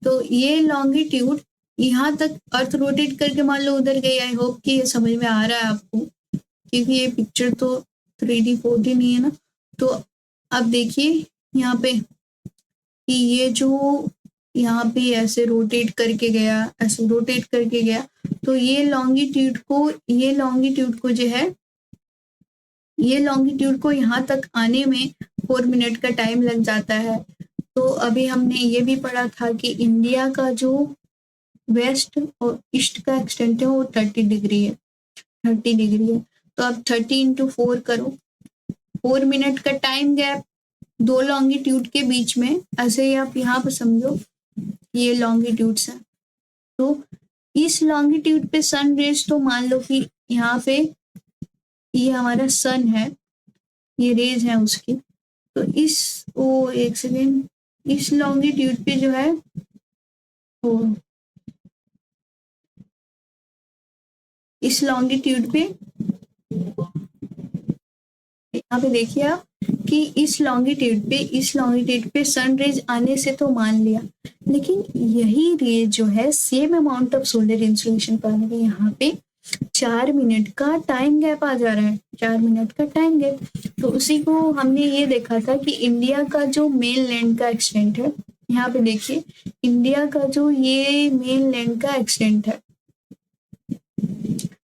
तो ये लॉन्गिट्यूड यहाँ तक अर्थ रोटेट करके मान लो उधर गई। आई होप कि ये समझ में आ रहा है आपको, क्योंकि ये पिक्चर तो 3D 4D नहीं है ना। तो अब देखिए यहाँ पे कि ये जो यहाँ पे ऐसे रोटेट करके गया, तो ये लॉन्गिट्यूड को यहाँ तक आने में 4 मिनट का टाइम लग जाता है। तो अभी हमने ये भी पढ़ा था कि इंडिया का जो वेस्ट और ईस्ट का एक्सटेंट है वो 30 डिग्री है। तो अब 30 × 4 करो, 4 मिनट का टाइम गैप 2 लॉन्गिट्यूड के बीच में। ऐसे ही आप यहाँ पर समझो ये लॉन्गिट्यूड्स हैं। तो इस लॉन्गिट्यूड पे सन रेज, तो मान लो कि यहाँ पे ये हमारा सन है, ये रेज है उसकी। तो एक सेकेंड, इस लॉन्गिट्यूड पे जो है वो, इस लॉन्गिट्यूड पे यहाँ पे देखिए आप कि इस लॉन्गिट्यूड पे सन रेज आने से तो मान लिया, लेकिन यही रेज जो है same amount of solar insolation पाने के यहाँ पे 4 मिनट का टाइम गैप आ जा रहा है, 4 मिनट का टाइम गैप। तो उसी को हमने ये देखा था कि इंडिया का जो मेन लैंड का एक्सटेंट है, यहाँ पे देखिए इंडिया का जो ये मेन लैंड का एक्सटेंट है,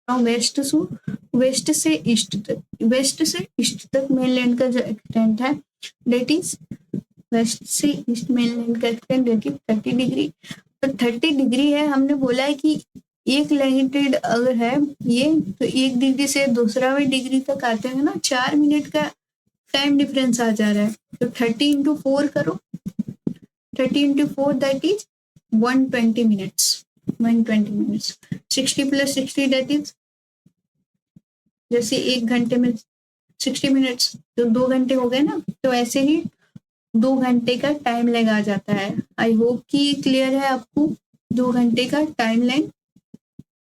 वेस्ट से ईस्ट तक मेनलैंड का जो एक्सटेंट है, डेट इज वेस्ट से ईस्ट मेनलैंड का एक्सटेंट, डेट इज 30 डिग्री। तो 30 डिग्री है, हमने बोला है कि एक लैंगिट्यूड अगर है ये, तो 1 डिग्री से दूसरा डिग्री तक आते हैं ना, 4 मिनट का टाइम डिफरेंस आ जा रहा है। तो 30 × 4 करो, 30 × 4 that is 120 minutes, 60 + 60 that is, जैसे 1 घंटे में 60 मिनट्स, तो 2 घंटे हो गए ना। तो ऐसे ही 2 घंटे का टाइम लगा जाता है। आई होप कि क्लियर है आपको, 2 घंटे का time line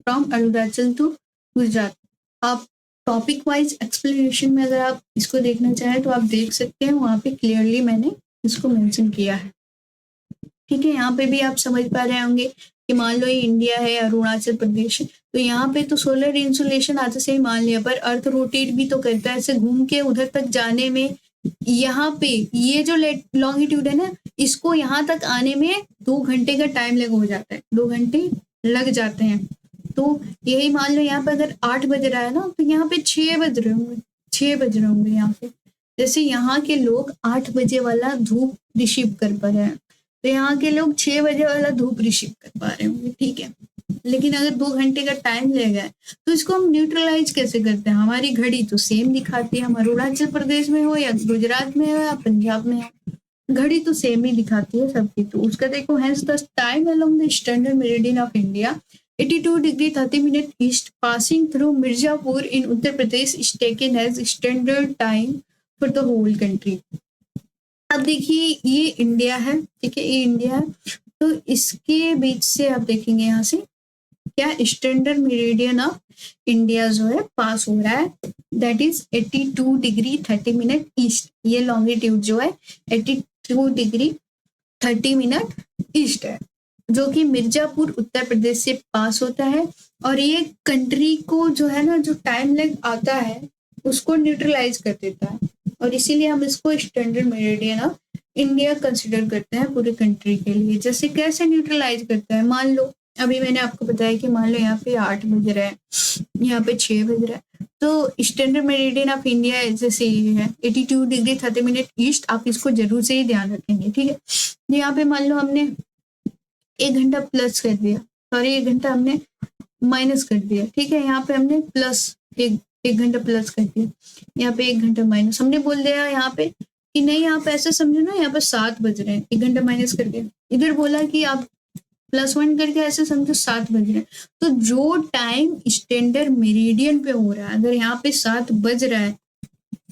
from Arunachal to Gujarat. आप टॉपिक वाइज एक्सप्लेनेशन में अगर आप इसको देखना चाहें तो आप देख सकते हैं, वहाँ पे क्लियरली मैंने इसको मेंशन किया है, ठीक है। यहाँ पे भी आप समझ पा रहे होंगे कि मान लो ये इंडिया है, अरुणाचल प्रदेश है, तो यहाँ पे तो सोलर इंसुलेशन आते से ही मान लिया, पर अर्थ रोटेट भी तो करता है, ऐसे घूम के उधर तक जाने में यहाँ पे ये जो लॉन्गिट्यूड है ना, इसको यहाँ तक आने में 2 घंटे का टाइम लग हो जाता है, 2 घंटे लग जाते हैं। तो यही मान लो यहाँ पे अगर 8 बज रहा है ना, तो यहाँ पे 6 बज रहे होंगे यहाँ पे। जैसे यहाँ के लोग 8 बजे वाला धूप रिसीव कर पा रहे हैं, तो यहाँ के लोग 6 बजे वाला धूप रिसीव कर पा रहे होंगे, ठीक है। लेकिन अगर 2 घंटे का टाइम लेगा तो इसको हम न्यूट्रलाइज कैसे करते हैं? हमारी घड़ी तो सेम दिखाती है, हम अरुणाचल प्रदेश में हो या गुजरात में हो या पंजाब में हो, घड़ी तो सेम ही दिखाती है सबकी। तो उसका देखो, hence the time along the standard meridian of India 82 degree 30 minute east passing through Mirzapur in Uttar Pradesh is taken as standard time for the whole country. अब देखिए ये इंडिया है, ठीक है, ये इंडिया है, तो इसके बीच से आप देखेंगे यहाँ से क्या स्टैंडर्ड मेरिडियन ऑफ इंडिया जो है पास हो रहा है, that is 82 degree 30 minute east. ये लॉन्गिट्यूड जो है 82 डिग्री 30 मिनट ईस्ट है, जो कि मिर्जापुर उत्तर प्रदेश से पास होता है। और ये कंट्री को जो है ना, जो टाइम लेग आता है उसको न्यूट्रलाइज कर देता है, और इसीलिए हम इसको standard meridian of India consider करते हैं पूरे कंट्री के लिए। जैसे कैसे न्यूट्रलाइज करता है, मान लो अभी मैंने आपको बताया कि मान लो यहाँ पे 8 बज रहा है, यहाँ पे 6 बज रहा है, तो स्टैंडर्ड मेरिडियन ऑफ इंडिया जैसे ये है 82 डिग्री 30 मिनट ईस्ट, आप इसको जरूर से ही ध्यान रखेंगे, ठीक है। यहाँ पे मान लो हमने 1 घंटा प्लस कर दिया, सॉरी 1 घंटा हमने माइनस कर दिया, ठीक है। यहाँ पे हमने प्लस एक घंटा प्लस कर दिया, यहाँ पे 1 घंटा माइनस हमने बोल दिया यहाँ पे कि नहीं, यहाँ पे ऐसे समझो ना, यहाँ पे 7 बज रहे हैं, 1 घंटा माइनस कर दिया। इधर बोला कि आप +1 करके ऐसे समझो 7 बज रहे हैं। तो जो टाइम स्टैंडर्ड मेरिडियन पे हो रहा है, अगर यहाँ पे 7 बज रहा है,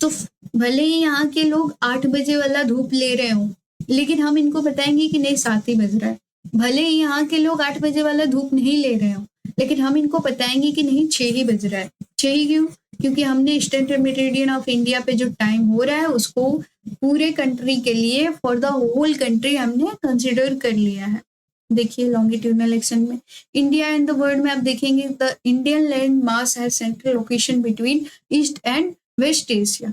तो भले ही यहाँ के लोग 8 बजे वाला धूप ले रहे हो, लेकिन हम इनको बताएंगे कि नहीं 7 ही बज रहा है। भले ही यहाँ के लोग 8 बजे वाला धूप नहीं ले रहे हो, लेकिन हम इनको बताएंगे कि नहीं 6 ही बज रहा है। 6 ही क्यों? क्योंकि हमने स्टैंडर्ड मेरिडियन ऑफ इंडिया पे जो टाइम हो रहा है उसको पूरे कंट्री के लिए, फॉर द होल कंट्री हमने कंसिडर कर लिया है। देखिए लॉन्गिट्यूडनल एक्शन में इंडिया एंड द वर्ल्ड में आप देखेंगे the Indian land mass has central location between east and west Asia,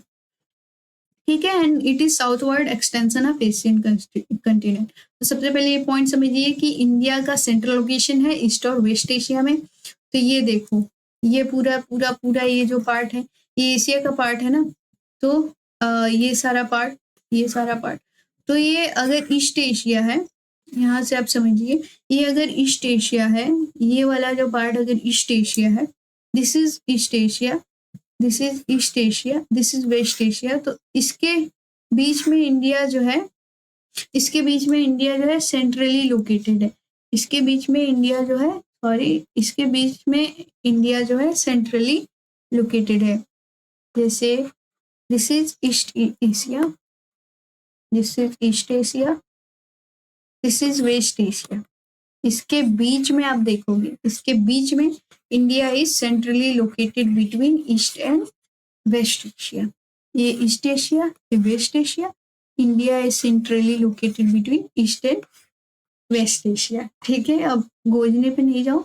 ठीक है, and it is southward extension of Asian continent. तो सबसे पहले ये पॉइंट समझिए कि इंडिया का सेंट्रल लोकेशन है ईस्ट और वेस्ट एशिया में। तो ये देखो, ये पूरा पूरा पूरा ये जो पार्ट है ये एशिया का पार्ट है ना, तो ये सारा पार्ट, तो ये अगर ईस्ट एशिया है, यहाँ से आप समझिए, ये अगर ईस्ट एशिया है, ये वाला जो पार्ट अगर ईस्ट एशिया है, this is east Asia, this is east Asia, this is west Asia. तो इसके बीच में इंडिया जो है, इसके बीच में इंडिया जो है सेंट्रली लोकेटेड है, इसके बीच में इंडिया जो है, सॉरी इसके बीच में इंडिया जो है सेंट्रली लोकेटेड है। जैसे this is east Asia, this is east Asia, this is west Asia. इसके बीच में आप देखोगे, इसके बीच में India is centrally located between east and west Asia. ये ईस्ट एशिया, ये west Asia, India is centrally located between east and west Asia, ठीक है। अब गोजने पे नहीं जाओ,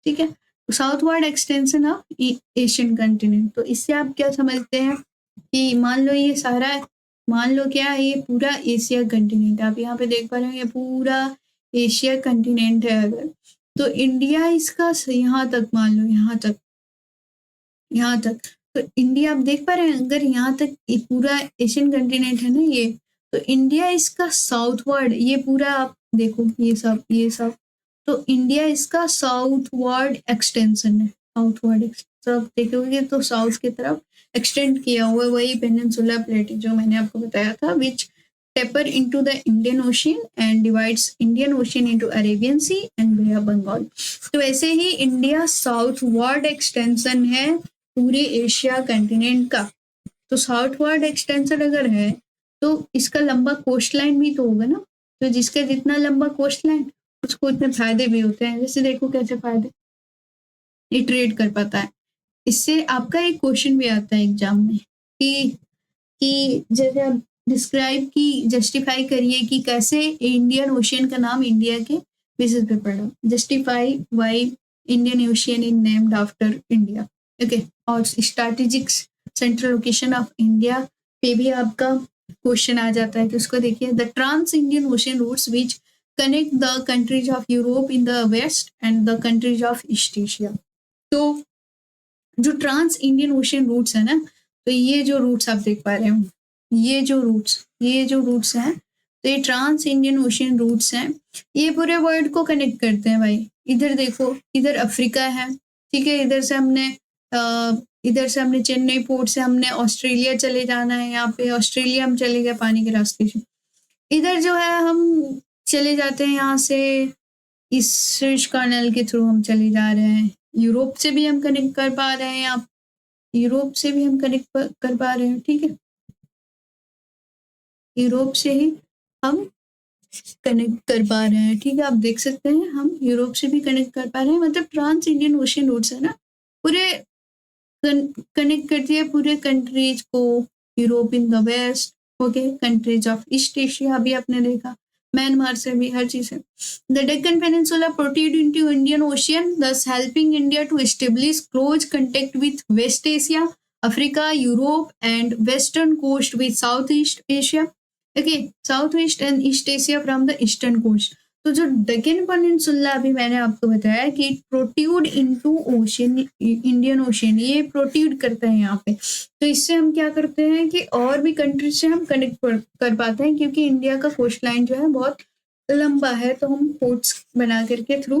ठीक है। Southward extension of Asian continent, तो इससे आप क्या समझते हैं कि मान लो ये सारा, मान लो क्या है, ये पूरा एशिया कंटिनेंट, आप यहाँ पे देख पा रहे हो ये पूरा एशिया कंटिनेंट है। अगर तो इंडिया इसका यहाँ तक, मान लो यहाँ तक, तो इंडिया आप देख पा रहे हैं, अगर यहाँ तक ये पूरा एशियन कंटिनेंट है ना ये, तो इंडिया इसका साउथवर्ड, ये पूरा आप देखो ये सब, तो इंडिया इसका साउथवर्ड एक्सटेंशन है, साउथवर्ड सब देखोगे तो साउथ की तरफ एक्सटेंड किया हुआ है, वही पेनिनसुला प्लेट जो मैंने आपको बताया था, विच taper into the Indian Ocean and divides Indian Ocean into Arabian Sea and Bay of Bengal। तो वैसे ही इंडिया साउथवर्ड एक्सटेंशन है पूरे एशिया कंटिनेंट का। तो साउथवर्ड एक्सटेंशन अगर है तो इसका लंबा कोस्ट लाइन भी तो होगा ना, तो जिसका जितना लंबा कोस्ट लाइन उसको उतने फायदे भी होते हैं। जैसे देखो कैसे फायदे, ये ट्रेड कर पाता है। इससे आपका एक क्वेश्चन भी आता है एग्जाम में कि जैसे आप डिस्क्राइब की जस्टिफाई करिए कि कैसे इंडियन ओशियन का नाम इंडिया के बेसिस पे पड़ा, justify why Indian Ocean is named after India, okay. और strategic central location of India पे भी आपका क्वेश्चन आ जाता है, कि उसको देखिए, the trans Indian ocean routes which connect the countries of Europe in the west and the countries of east Asia. तो जो ट्रांस इंडियन ओशियन रूट्स है ना, तो ये जो रूट्स आप देख पा रहे हो, ये जो रूट्स हैं, तो ये ट्रांस इंडियन ओशियन रूट्स हैं, ये पूरे वर्ल्ड को कनेक्ट करते हैं भाई। इधर देखो, इधर अफ्रीका है, ठीक है, इधर से हमने चेन्नई पोर्ट से हमने ऑस्ट्रेलिया चले जाना है, यहाँ पे ऑस्ट्रेलिया हम चले गए पानी के रास्ते से। इधर जो है हम चले जाते हैं यहाँ से, इस स्विच कैनाल के थ्रू हम चले जा रहे हैं, यूरोप से भी हम कनेक्ट कर पा रहे हैं, आप यूरोप से भी हम कनेक्ट कर पा रहे हैं, ठीक है, यूरोप से ही हम कनेक्ट कर पा रहे हैं, ठीक है, आप देख सकते हैं हम यूरोप से भी कनेक्ट कर पा रहे हैं। मतलब ट्रांस इंडियन ओशियन रूट्स है ना, पूरे कनेक्ट करती है पूरे कंट्रीज को, Europe in the west, okay, countries of east Asia भी आपने देखा, म्यांमार से भी, हर चीज है। The Deccan peninsula protrude into Indian ocean, thus helping India to establish close contact with West Asia, Africa, Europe, and western coast with Southeast Asia. Okay, Southwest and East Asia from the eastern coast. तो जो Deccan peninsula अभी मैंने आपको बताया कि protrude into ocean, Indian ocean, ये protrude करता है यहाँ पे। तो इससे हम क्या करते हैं कि और भी कंट्रीज से हम कनेक्ट कर पाते हैं, क्योंकि इंडिया का कोस्ट लाइन जो है बहुत लंबा है, तो हम पोर्ट्स बना करके थ्रू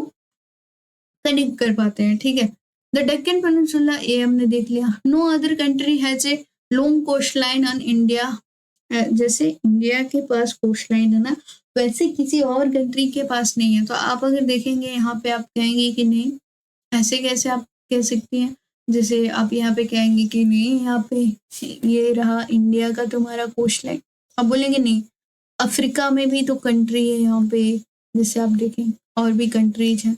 कनेक्ट कर पाते हैं, ठीक है। द डेक्कन पेनिनसुला, ये हमने देख लिया। No other country has a long coast line on India, जैसे इंडिया के पास कोस्ट लाइन है ना, वैसे किसी और कंट्री के पास नहीं है। तो आप अगर देखेंगे यहाँ पे, आप कहेंगे कि नहीं, ऐसे कैसे आप कह सकती हैं, जैसे आप यहाँ पे कहेंगे कि नहीं, यहाँ पे ये रहा इंडिया का तुम्हारा कोस्ट लाइन, आप बोलेंगे नहीं, अफ्रीका में भी तो कंट्री है यहाँ पे, जैसे आप देखें और भी कंट्रीज हैं,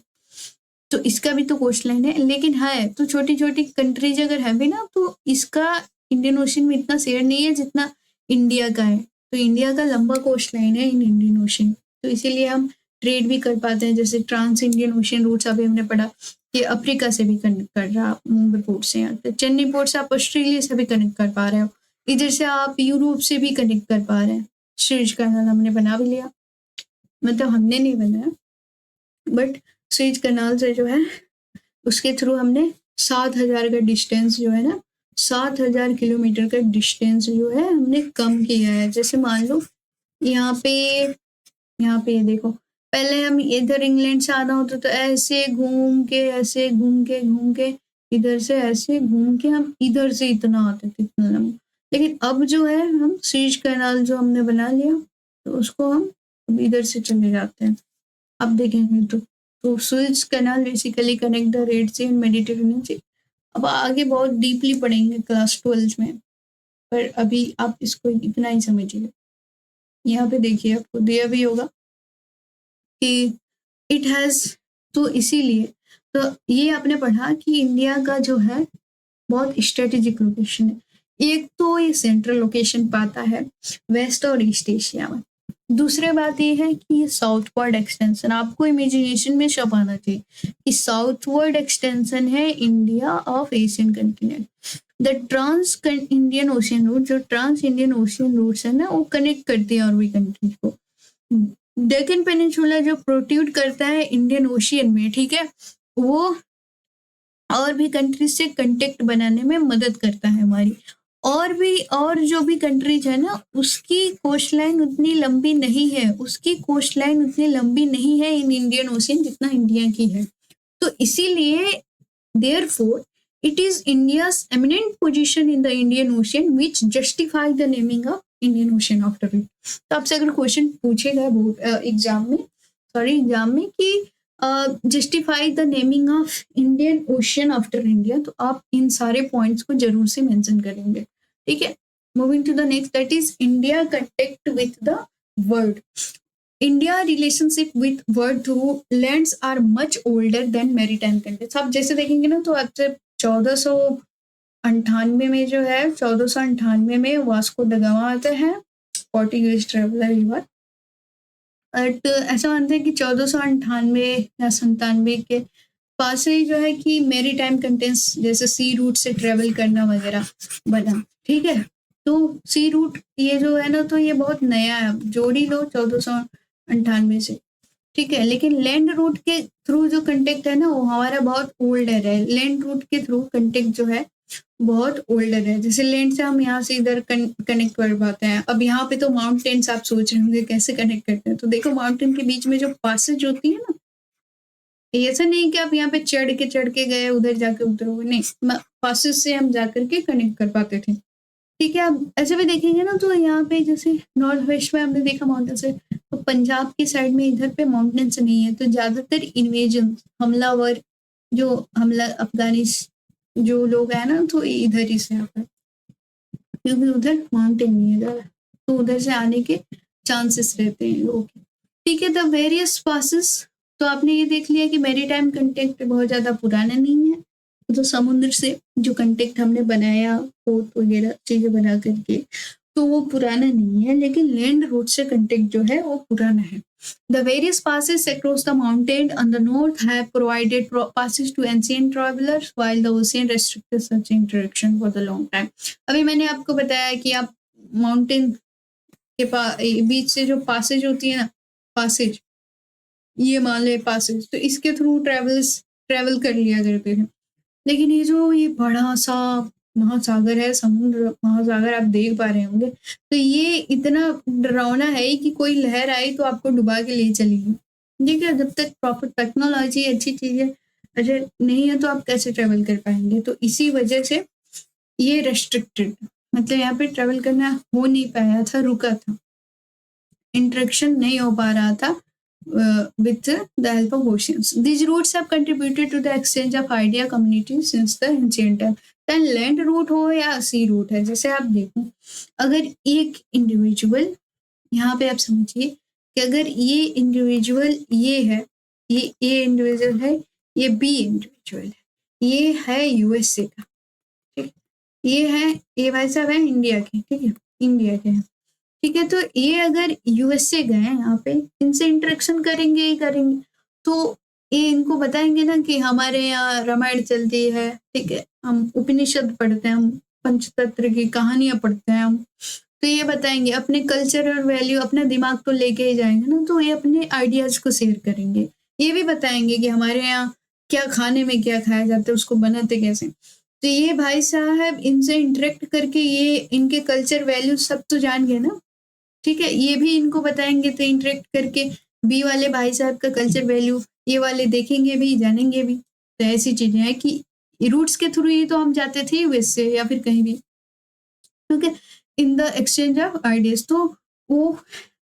तो इसका भी तो कोस्ट लाइन है, लेकिन है तो छोटी छोटी कंट्रीज अगर है भी ना, तो इसका इंडियन ओशन में इतना शेयर नहीं है जितना इंडिया का है। तो इंडिया का लंबा कोस्ट लाइन है इन इंडियन ओशन, तो इसीलिए हम ट्रेड भी कर पाते हैं। जैसे ट्रांस इंडियन ओशन रूट्स अभी हमने पढ़ा कि अफ्रीका से भी कनेक्ट कर रहा है, मुंबई पोर्ट से, यहाँ चेन्नई पोर्ट से आप ऑस्ट्रेलिया से भी कनेक्ट कर पा रहे हो, इधर से आप यूरोप से भी कनेक्ट कर पा रहे हैं। स्विच कैनाल हमने बना भी लिया, मतलब हमने नहीं बनाया, बट स्विच कैनाल से जो है उसके थ्रू हमने 7,000 का डिस्टेंस जो है ना, 7,000 किलोमीटर का डिस्टेंस जो है हमने कम किया है। जैसे मान लो यहाँ पे ये देखो, पहले हम इधर इंग्लैंड से आना होता तो ऐसे घूम के इधर से ऐसे घूम के हम इधर से इतना आते थे, इतना लंबा। लेकिन अब जो है हम स्विच कैनाल जो हमने बना लिया, तो उसको हम अब इधर से चले जाते हैं। अब देखेंगे तो Suez canal basically connect the Red Sea and Mediterranean Sea. अब आगे बहुत डीपली पढ़ेंगे क्लास 12 में, पर अभी आप इसको इतना ही समझिए। यहाँ पे देखिए, आपको दिया भी होगा कि इट हैज, तो इसीलिए तो ये आपने पढ़ा कि इंडिया का जो है बहुत स्ट्रेटेजिक लोकेशन है। एक तो ये सेंट्रल लोकेशन पाता है वेस्ट और ईस्ट एशिया में। दूसरी बात ये है कि ये साउथवर्ड एक्सटेंशन, आपको इमेजिनेशन में शब आना चाहिए कि साउथवर्ड एक्सटेंशन है India of Asian continent. The trans Indian ocean route, जो ट्रांस इंडियन ओशियन रूट्स है ना, वो कनेक्ट करती है और भी कंट्रीज को। डेक्कन पेनिनसुला जो प्रोट्रूड करता है इंडियन ओशियन में, ठीक है, वो और भी कंट्रीज से कंटेक्ट बनाने में मदद करता है हमारी। और जो भी कंट्रीज है ना, उसकी कोस्ट लाइन उतनी लंबी नहीं है, इन इंडियन ओशियन जितना इंडिया की है। तो इसीलिए therefore it is India's eminent position in the Indian ocean which justify the naming of Indian ocean after it. तो आपसे अगर क्वेश्चन पूछेगा एग्जाम में कि justify the naming of Indian ocean after India, तो आप इन सारे पॉइंट्स को जरूर से मेंशन करेंगे, ठीक है। Moving to the next, that is India contact with the world. India relationship with world through lands are much older than maritime countries. आप जैसे देखेंगे ना, तो आपसे 1498 में जो है, 1498 में वास्को द गामा आते हैं, पोर्टुगीज ट्रेवलर ही बात। बट ऐसा मानते हैं कि 1498 या 97 के पास ही जो है कि मेरी टाइम कंटेंट्स जैसे सी रूट से ट्रेवल करना वगैरह बना, ठीक है। तो सी रूट ये जो है ना, तो ये बहुत नया है, जोड़ ही लो 1498 से, ठीक है। लेकिन लैंड रूट के थ्रू जो कंटेक्ट है ना, वो हमारा बहुत ओल्ड है। लैंड रूट के थ्रू कंटेक्ट जो है बहुत ओल्डर है। जैसे लैंड से हम यहाँ से इधर कनेक्ट कर पाते हैं। अब यहाँ पे तो माउंटेन्स आप सोच रहे होंगे कैसे कनेक्ट करते हैं, तो देखो माउंटेन के बीच में जो पासेज होती है ना, ऐसा नहीं कि आप यहाँ पे चढ़ के गए उधर जाके उतरोगे, नहीं, पासेज से हम जा करके कनेक्ट कर पाते थे। ठीक है, अब ऐसे भी देखेंगे ना तो यहाँ पे जैसे नॉर्थ वेस्ट में हमने देखा माउंटेन्स है, तो पंजाब की साइड में इधर पे माउंटेन्स नहीं है, तो ज्यादातर इन्वेजन हमलावर जो हमला अफगानिस जो लोग हैं ना, तो इधर ही से आता है, क्योंकि उधर माउंटेन नहीं है ज्यादा, तो उधर से आने के चांसेस रहते हैं लोगों के। ठीक है, द वेरियस पासेस, तो आपने ये देख लिया कि मैरीटाइम कंटेक्ट बहुत ज्यादा पुराना नहीं है, तो समुद्र से जो कंटेक्ट हमने बनाया पोर्ट वगैरह चीजें बना करके, तो वो पुराना नहीं है, लेकिन लैंड रूट से कंटेक्ट जो है वो पुराना है। The various passes across the mountain on the north have provided passes to ancient travelers, while the ocean restricted such interaction for the long time. अभी मैंने आपको बताया कि आप माउंटेन के बीच से जो पासेज होती है ना, पासेज, ये हिमालय पासेज, तो इसके थ्रू ट्रेवल कर लिया करते थे। लेकिन ये जो ये बड़ा सा महासागर है, समुद्र महासागर आप देख पा रहे होंगे, तो ये इतना डरावना है कि कोई लहर आई तो आपको डुबा के ले चलेगी। ठीक है, जब तक प्रॉपर टेक्नोलॉजी अच्छी चीजें अच्छा नहीं है तो आप कैसे ट्रेवल कर पाएंगे, तो इसी वजह से ये रेस्ट्रिक्टेड, मतलब यहाँ पे ट्रेवल करना हो नहीं पाया था, रुका था, इंटरेक्शन नहीं हो पा रहा था with the help of oceans. These routes have contributed to the exchange of idea communities since the ancient time. चाहे लैंड रूट हो या सी रूट है, जैसे आप देखो, अगर एक इंडिविजुअल, यहाँ पे आप समझिए कि अगर ये इंडिविजुअल ये है, ये ए इंडिविजुअल है, ये बी इंडिविजुअल है, ये है यूएसए का, ठीक, ये है, ये भाई साहब है इंडिया के, ठीक है, इंडिया के हैं, ठीक है, तो ये अगर यूएसए गए यहाँ पे, इनसे इंटरेक्शन करेंगे ही करेंगे, तो ये इनको बताएंगे ना कि हमारे यहाँ रामायण चलती है, ठीक है, हम उपनिषद पढ़ते हैं, हम पंचतंत्र की कहानियां पढ़ते हैं हम, तो ये बताएंगे अपने कल्चर और वैल्यू, अपना दिमाग तो लेके ही जाएंगे ना, तो ये अपने आइडियाज को शेयर करेंगे, ये भी बताएंगे कि हमारे यहाँ क्या खाने में क्या खाया जाता है, उसको बनाते कैसे, तो ये भाई साहब इनसे इंटरेक्ट करके ये इनके कल्चर वैल्यू सब तो जान गए ना, ठीक है, ये भी इनको बताएंगे, तो इंटरेक्ट करके बी वाले भाई साहब का कल्चर वैल्यू ये वाले देखेंगे भी, जानेंगे भी, तो ऐसी चीजें हैं कि रूट्स के थ्रू ही तो हम जाते थे यूएस से या फिर कहीं भी, ठीक है, in the exchange of ideas, तो वो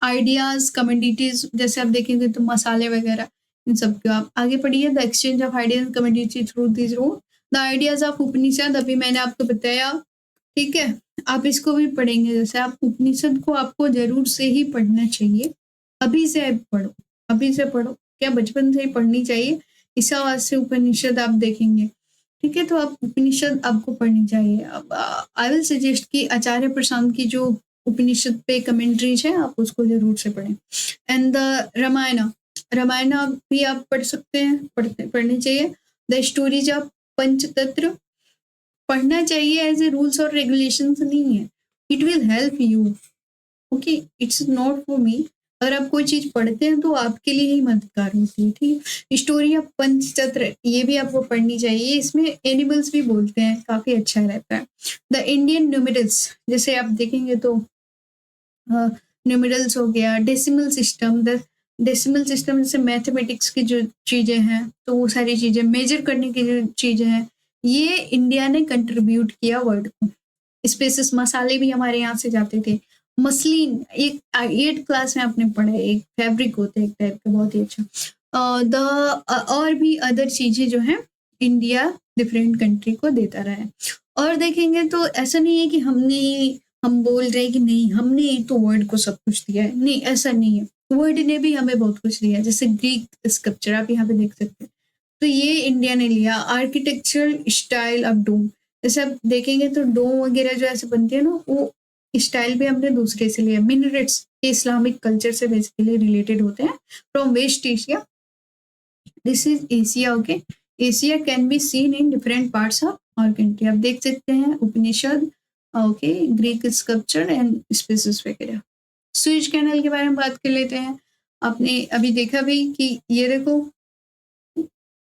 आइडियाज कम्युनिटीज, जैसे आप देखेंगे तो मसाले वगैरह, इन सब को आप आगे पढ़िए, the exchange of ideas community through this route, the ideas of Upanishad, अभी मैंने आपको बताया, ठीक है, आप इसको भी पढ़ेंगे, जैसे आप उपनिषद को आपको जरूर से ही पढ़ना चाहिए, अभी से पढ़ो, अभी से पढ़ो, क्या बचपन से ही पढ़नी चाहिए, ईसावास से उपनिषद आप देखेंगे, ठीक है, तो आप उपनिषद आपको पढ़नी चाहिए। अब आई विल सजेस्ट कि आचार्य प्रशांत की जो उपनिषद पे कमेंट्रीज है आप उसको जरूर से पढ़ें, एंड द रामायण भी आप पढ़ सकते हैं, पढ़नी चाहिए, द स्टोरीज ऑफ पंचतंत्र पढ़ना चाहिए, एज ए रूल्स और रेगुलेशंस नहीं है, it will help you, okay, it's not for me, अगर आप कोई चीज पढ़ते हैं तो आपके लिए ही मददगार होती है, ठीक है, स्टोरी ऑफ पंचतंत्र ये भी आपको पढ़नी चाहिए, इसमें एनिमल्स भी बोलते हैं, काफी अच्छा रहता है, द इंडियन न्यूमेरल्स, जैसे आप देखेंगे तो न्यूमेरल्स हो गया, decimal system, the decimal system जैसे मैथमेटिक्स की जो चीजें हैं, तो वो सारी चीजें मेजर करने की जो चीजें हैं, ये इंडिया ने कंट्रीब्यूट किया वर्ल्ड को, स्पेसिस, मसाले भी हमारे यहाँ से जाते थे, मसलिन एक 8 क्लास में आपने पढ़ा है, एक फैब्रिक होता है एक टाइप का, बहुत ही अच्छा, और भी अदर चीजें जो है इंडिया डिफरेंट कंट्री को देता रहा है, और देखेंगे तो ऐसा नहीं है कि हम बोल रहे हैं कि नहीं हमने ही तो वर्ल्ड को सब कुछ दिया है, नहीं ऐसा नहीं है, वर्ल्ड ने भी हमें बहुत कुछ दिया है, जैसे ग्रीक स्कल्पचर आप यहाँ पे देख सकते हैं, तो ये इंडिया ने लिया, आर्किटेक्चरल स्टाइल ऑफ डोम, जैसे आप देखेंगे तो डोम वगैरह जो ऐसे बनती है ना, वो स्टाइल भी हमने दूसरे से लिया, मिनरेट्स के इस्लामिक कल्चर से बेसिकली रिलेटेड होते हैं, from West Asia, this is Asia, okay, Asia can be seen in different parts of our country, आप देख सकते हैं Upanishad, okay, Greek sculpture and spices वगैरह। स्विच कैनल के बारे में बात कर लेते हैं, आपने अभी देखा भी कि ये देखो,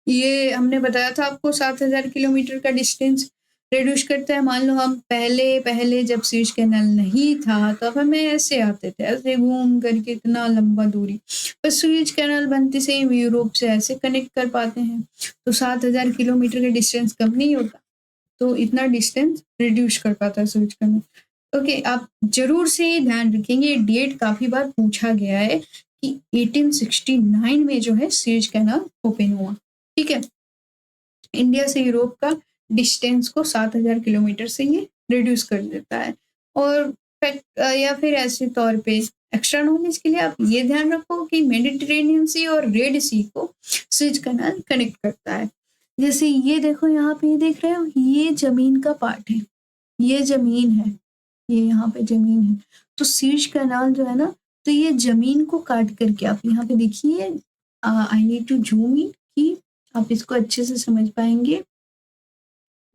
ये हमने बताया था आपको 7,000 किलोमीटर का डिस्टेंस रिड्यूस करता है। मान लो हम पहले पहले जब स्यूज कैनाल नहीं था तब हमें ऐसे आते थे, ऐसे घूम करके इतना लंबा दूरी, पर स्यूज कैनाल बनते से हम यूरोप से ऐसे कनेक्ट कर पाते हैं, तो 7,000 किलोमीटर का डिस्टेंस कम नहीं होता, तो इतना डिस्टेंस रिड्यूस कर पाता है स्यूज कैनाल। ओके, आप जरूर से ध्यान रखेंगे, डेट काफी बार पूछा गया है कि 1869 में जो है स्यूज कैनाल ओपन हुआ। ठीक है, इंडिया से यूरोप का डिस्टेंस को 7,000 किलोमीटर से ये रिड्यूस कर देता है। और या फिर ऐसे तौर पे एक्स्ट्रा नॉलेज के लिए आप ये ध्यान रखो कि मेडिटेरेनियन सी और रेड सी को स्यूज कैनाल कनेक्ट करता है। जैसे ये देखो, यहाँ पे ये देख रहे हो, ये जमीन का पार्ट है, ये जमीन है, ये यहाँ पे जमीन है, तो स्यूज कैनाल जो है ना, तो ये जमीन को काट करके, आप यहाँ पे देखिए, I need to zoom in कि आप इसको अच्छे से समझ पाएंगे।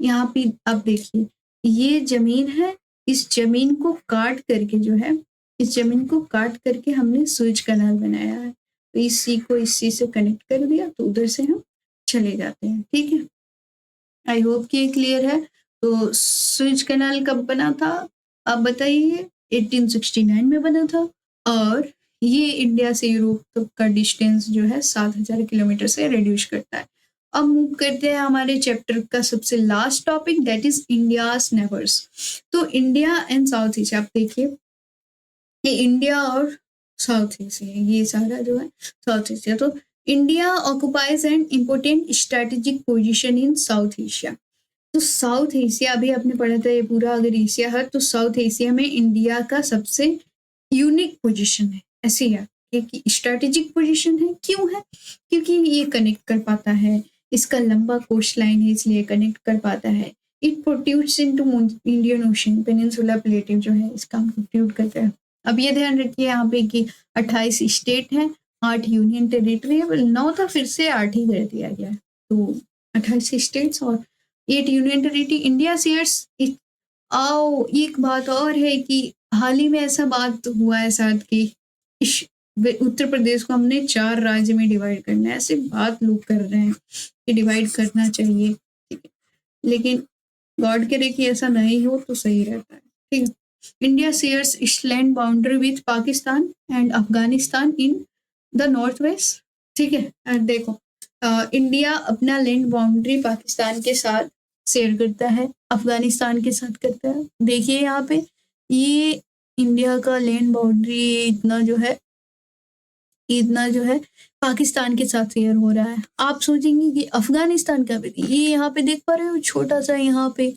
यहाँ पे आप देखिए, ये जमीन है, इस जमीन को काट करके जो है, इस जमीन को काट करके हमने स्यूज कैनाल बनाया है, तो इस सी को इस सी से कनेक्ट कर दिया, तो उधर से हम चले जाते हैं। ठीक है, आई होप कि ये क्लियर है। तो स्यूज कैनाल कब बना था आप बताइए? 1869 में बना था, और ये इंडिया से यूरोप तक का डिस्टेंस जो है 7,000 किलोमीटर से रिड्यूस करता है। अब मूव करते हैं हमारे चैप्टर का सबसे last topic, that is India's neighbours. तो इंडिया एंड साउथ एशिया, आप देखिए ये इंडिया और साउथ एशिया, ये सारा जो है साउथ एशिया। तो India occupies an important strategic position in south Asia. तो साउथ एशिया, अभी आपने पढ़ा था ये पूरा अगर एशिया है, तो साउथ एशिया में इंडिया का सबसे यूनिक पोजीशन है, ऐसे है कि स्ट्रेटेजिक पोजीशन है। क्यों है? क्योंकि ये कनेक्ट कर पाता है, इसका लंबा कोस्ट लाइन है इसलिए कनेक्ट कर पाता है। It protrudes into Indian ocean, peninsula plate जो है इसका प्रोट्रूड करता है। अब ये ध्यान रखिए यहाँ पे कि 28 स्टेट हैं, 8 यूनियन टेरिटरी है, 9 था फिर से 8 ही कर दिया गया है, तो 28 स्टेट्स और 8 यूनियन टेरिटरी। इंडिया शेयर्स आओ, एक बात और है कि हाल ही में ऐसा बात हुआ है शायद कि उत्तर प्रदेश को हमने 4 राज्य में डिवाइड करना है, ऐसे बात लोग कर रहे हैं कि डिवाइड करना चाहिए, ठीक है, लेकिन गॉड करे कि ऐसा नहीं हो तो सही रहता है। ठीक है, India shares it's land boundary with Pakistan and Afghanistan in the north west. ठीक है, देखो इंडिया अपना लैंड बाउंड्री पाकिस्तान के साथ शेयर करता है, अफगानिस्तान के साथ करता है। देखिए यहाँ पे ये इंडिया का लैंड बाउंड्री इतना जो है पाकिस्तान के साथ शेयर हो रहा है। आप सोचेंगे कि अफगानिस्तान का भी, ये यहाँ पे देख पा रहे हो छोटा सा, यहाँ पे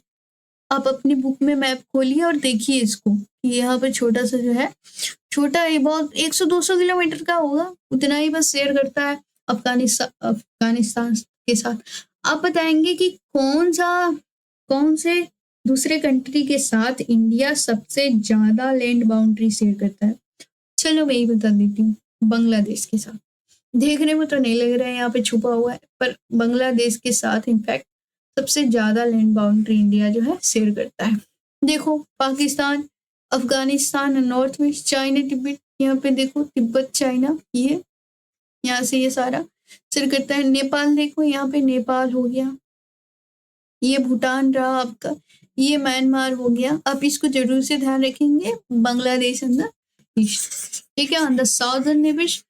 आप अपनी बुक में मैप खोलिए और देखिए इसको, यहाँ पे छोटा सा जो है, छोटा है बहुत, 100-200 किलोमीटर का होगा, उतना ही बस शेयर करता है अफगानिस्तान के साथ। आप बताएंगे कि कौन से दूसरे कंट्री के साथ इंडिया सबसे ज्यादा लैंड बाउंड्री शेयर करता है? चलो मैं ही बता देती हूँ, बांग्लादेश के साथ। देखने में तो नहीं लग रहा है यहाँ पे छुपा हुआ है, पर बांग्लादेश के साथ इनफैक्ट सबसे ज्यादा लैंड बाउंड्री इंडिया जो है शेयर करता है। देखो Pakistan, Afghanistan, north west, China, Tibet, यहाँ पे देखो तिब्बत, चाइना, ये यहाँ से ये सारा शेयर करता है। नेपाल देखो, यहाँ पे नेपाल हो गया, ये भूटान रहा आपका, ये म्यांमार हो गया। आप इसको जरूर से ध्यान रखेंगे, बांग्लादेश इन द ईस्ट। ठीक है, on the southern neighbours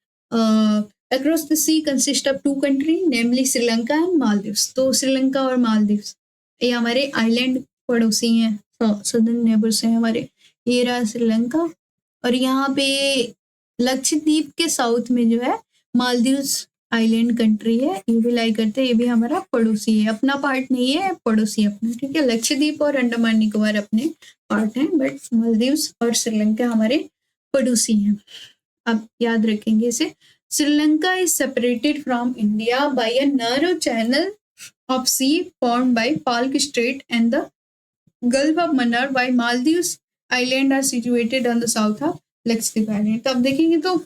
across the sea consist of 2 country namely Sri Lanka and Maldives. तो श्रीलंका और मालदीव्स ये हमारे आइलैंड पड़ोसी हैं, सदर्न नेबर्स हैं हमारे। ये रहा श्रीलंका, और यहाँ पे लक्षद्वीप के साउथ में जो है मालदीव्स आइलैंड कंट्री है, ये भी लाई करते हैं, ये भी हमारा पड़ोसी है, अपना पार्ट नहीं है, पड़ोसी अपना। ठीक है, लक्षद्वीप और अंडमान निकोबार अपने पार्ट हैं, बट मालदीव्स और श्रीलंका हमारे पड़ोसी हैं। आप याद रखेंगे इसे। Sri Lanka is separated from India by a narrow channel of sea formed by Palk strait and the gulf of Mannar, by Maldives island are situated on the south of Lakshadweep island. तो आप देखेंगे तो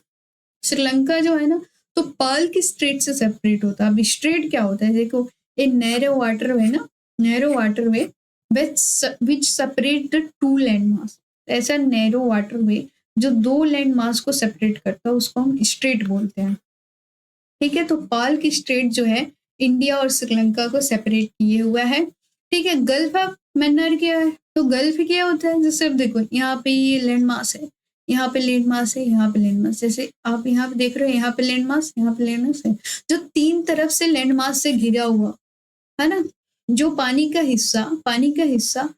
श्रीलंका जो है ना, तो पाल्क स्ट्रेट से सेपरेट होता है। अब स्ट्रेट क्या होता है? देखो, ए नैरो वाटरवे ना, narrow waterway which separate the 2 land mass. ऐसा नैरो वाटरवे जो 2 लैंड मास को सेपरेट करता है उसको हम स्ट्रेट बोलते हैं। ठीक है, तो पाल्क स्ट्रेट जो है इंडिया और श्रीलंका को सेपरेट किए हुआ है। ठीक है, गल्फ ऑफ मन्नार क्या है? तो गल्फ क्या होता है? जैसे अब देखो यहाँ पे ये लैंड मास है, यहाँ पे लैंड मास है, यहाँ पे लैंड मास, जैसे आप यहाँ पे देख रहे हो, यहाँ पे लैंड मास, यहाँ पे लैंड मास है, जो 3 तरफ से लैंड मास से घिरा हुआ, है ना? जो पानी का हिस्सा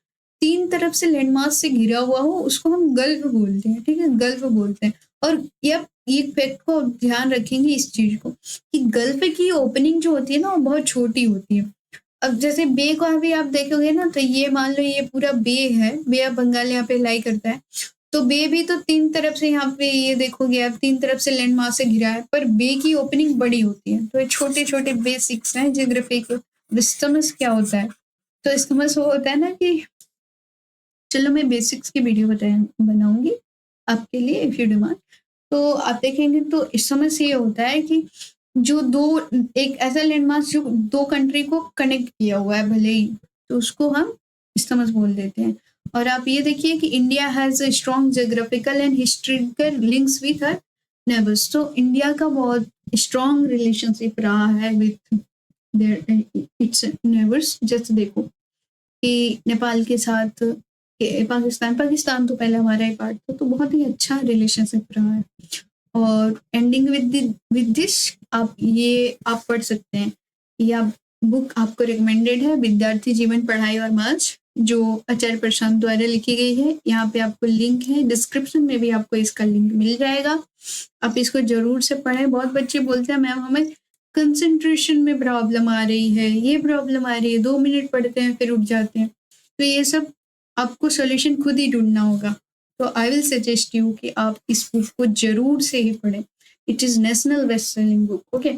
3 तरफ से लैंड मास से घिरा हुआ हो, उसको हम गल्फ बोलते हैं, ठीक है? गल्फ बोलते हैं। और ये फैक्ट को ध्यान रखेंगे इस चीज़ को कि गल्फ की ओपनिंग जो होती है ना, वो बहुत छोटी होती है। अब जैसे बे को अभी आप देखोगे ना, तो ये मान लो ये पूरा बे है, बे ऑफ बंगाल यहाँ पे लाई करता है। तो बे भी तो 3 तरफ से यहाँ पे ये देखोगे आप 3 तरफ से लैंड मास से घिरा है, पर बे की ओपनिंग बड़ी होती है। तो ये छोटे-छोटे बेसिक्स हैं ज्योग्राफी के। इस्थमस क्या होता है? तो इस्थमस वो होता है ना कि चलो मैं बेसिक्स की वीडियो बनाऊँगी आपके लिए इफ यू डिमांड। तो आप देखेंगे तो इस्थमस ये होता है कि जो 2 एक ऐसा लैंडमास जो 2 कंट्री को कनेक्ट किया हुआ है भले ही, तो उसको हम इस्थमस बोल देते हैं। और आप ये देखिए कि India has a strong geographical and historical links with her neighbours. तो इंडिया का बहुत स्ट्रॉन्ग रिलेशनशिप रहा है विथ देयर इट्स नेबर्स। जैसे देखो कि नेपाल के साथ पाकिस्तान तो पहले हमारा ही पार्ट था, तो बहुत ही अच्छा रिलेशनशिप रहा है। और एंडिंग विद दिस आप पढ़ सकते हैं। ये आप बुक आपको रिकमेंडेड है, विद्यार्थी जीवन पढ़ाई और मंच, जो आचार्य प्रशांत द्वारा लिखी गई है। यहाँ पे आपको लिंक है, डिस्क्रिप्शन में भी आपको इसका लिंक मिल जाएगा। आप इसको जरूर से पढ़ें। बहुत बच्चे बोलते हैं मैम हमें कंसंट्रेशन में प्रॉब्लम आ रही है, ये प्रॉब्लम आ रही है, 2 मिनट पढ़ते हैं फिर उठ जाते हैं। तो ये सब आपको सॉल्यूशन खुद ही ढूंढना होगा। तो आई विल सजेस्ट यू कि आप इस बुक को जरूर से ही पढ़ें। It is national best selling book. Okay,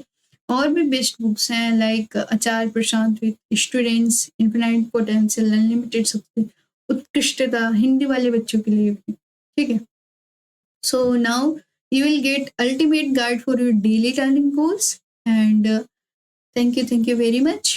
और भी बेस्ट बुक्स हैं like Acharya Prashant with students, infinite potential, unlimited success, उत्कृष्टता, हिंदी वाले बच्चों के लिए भी, ठीक है। So now you will get ultimate guide for your daily learning goals, and thank you very much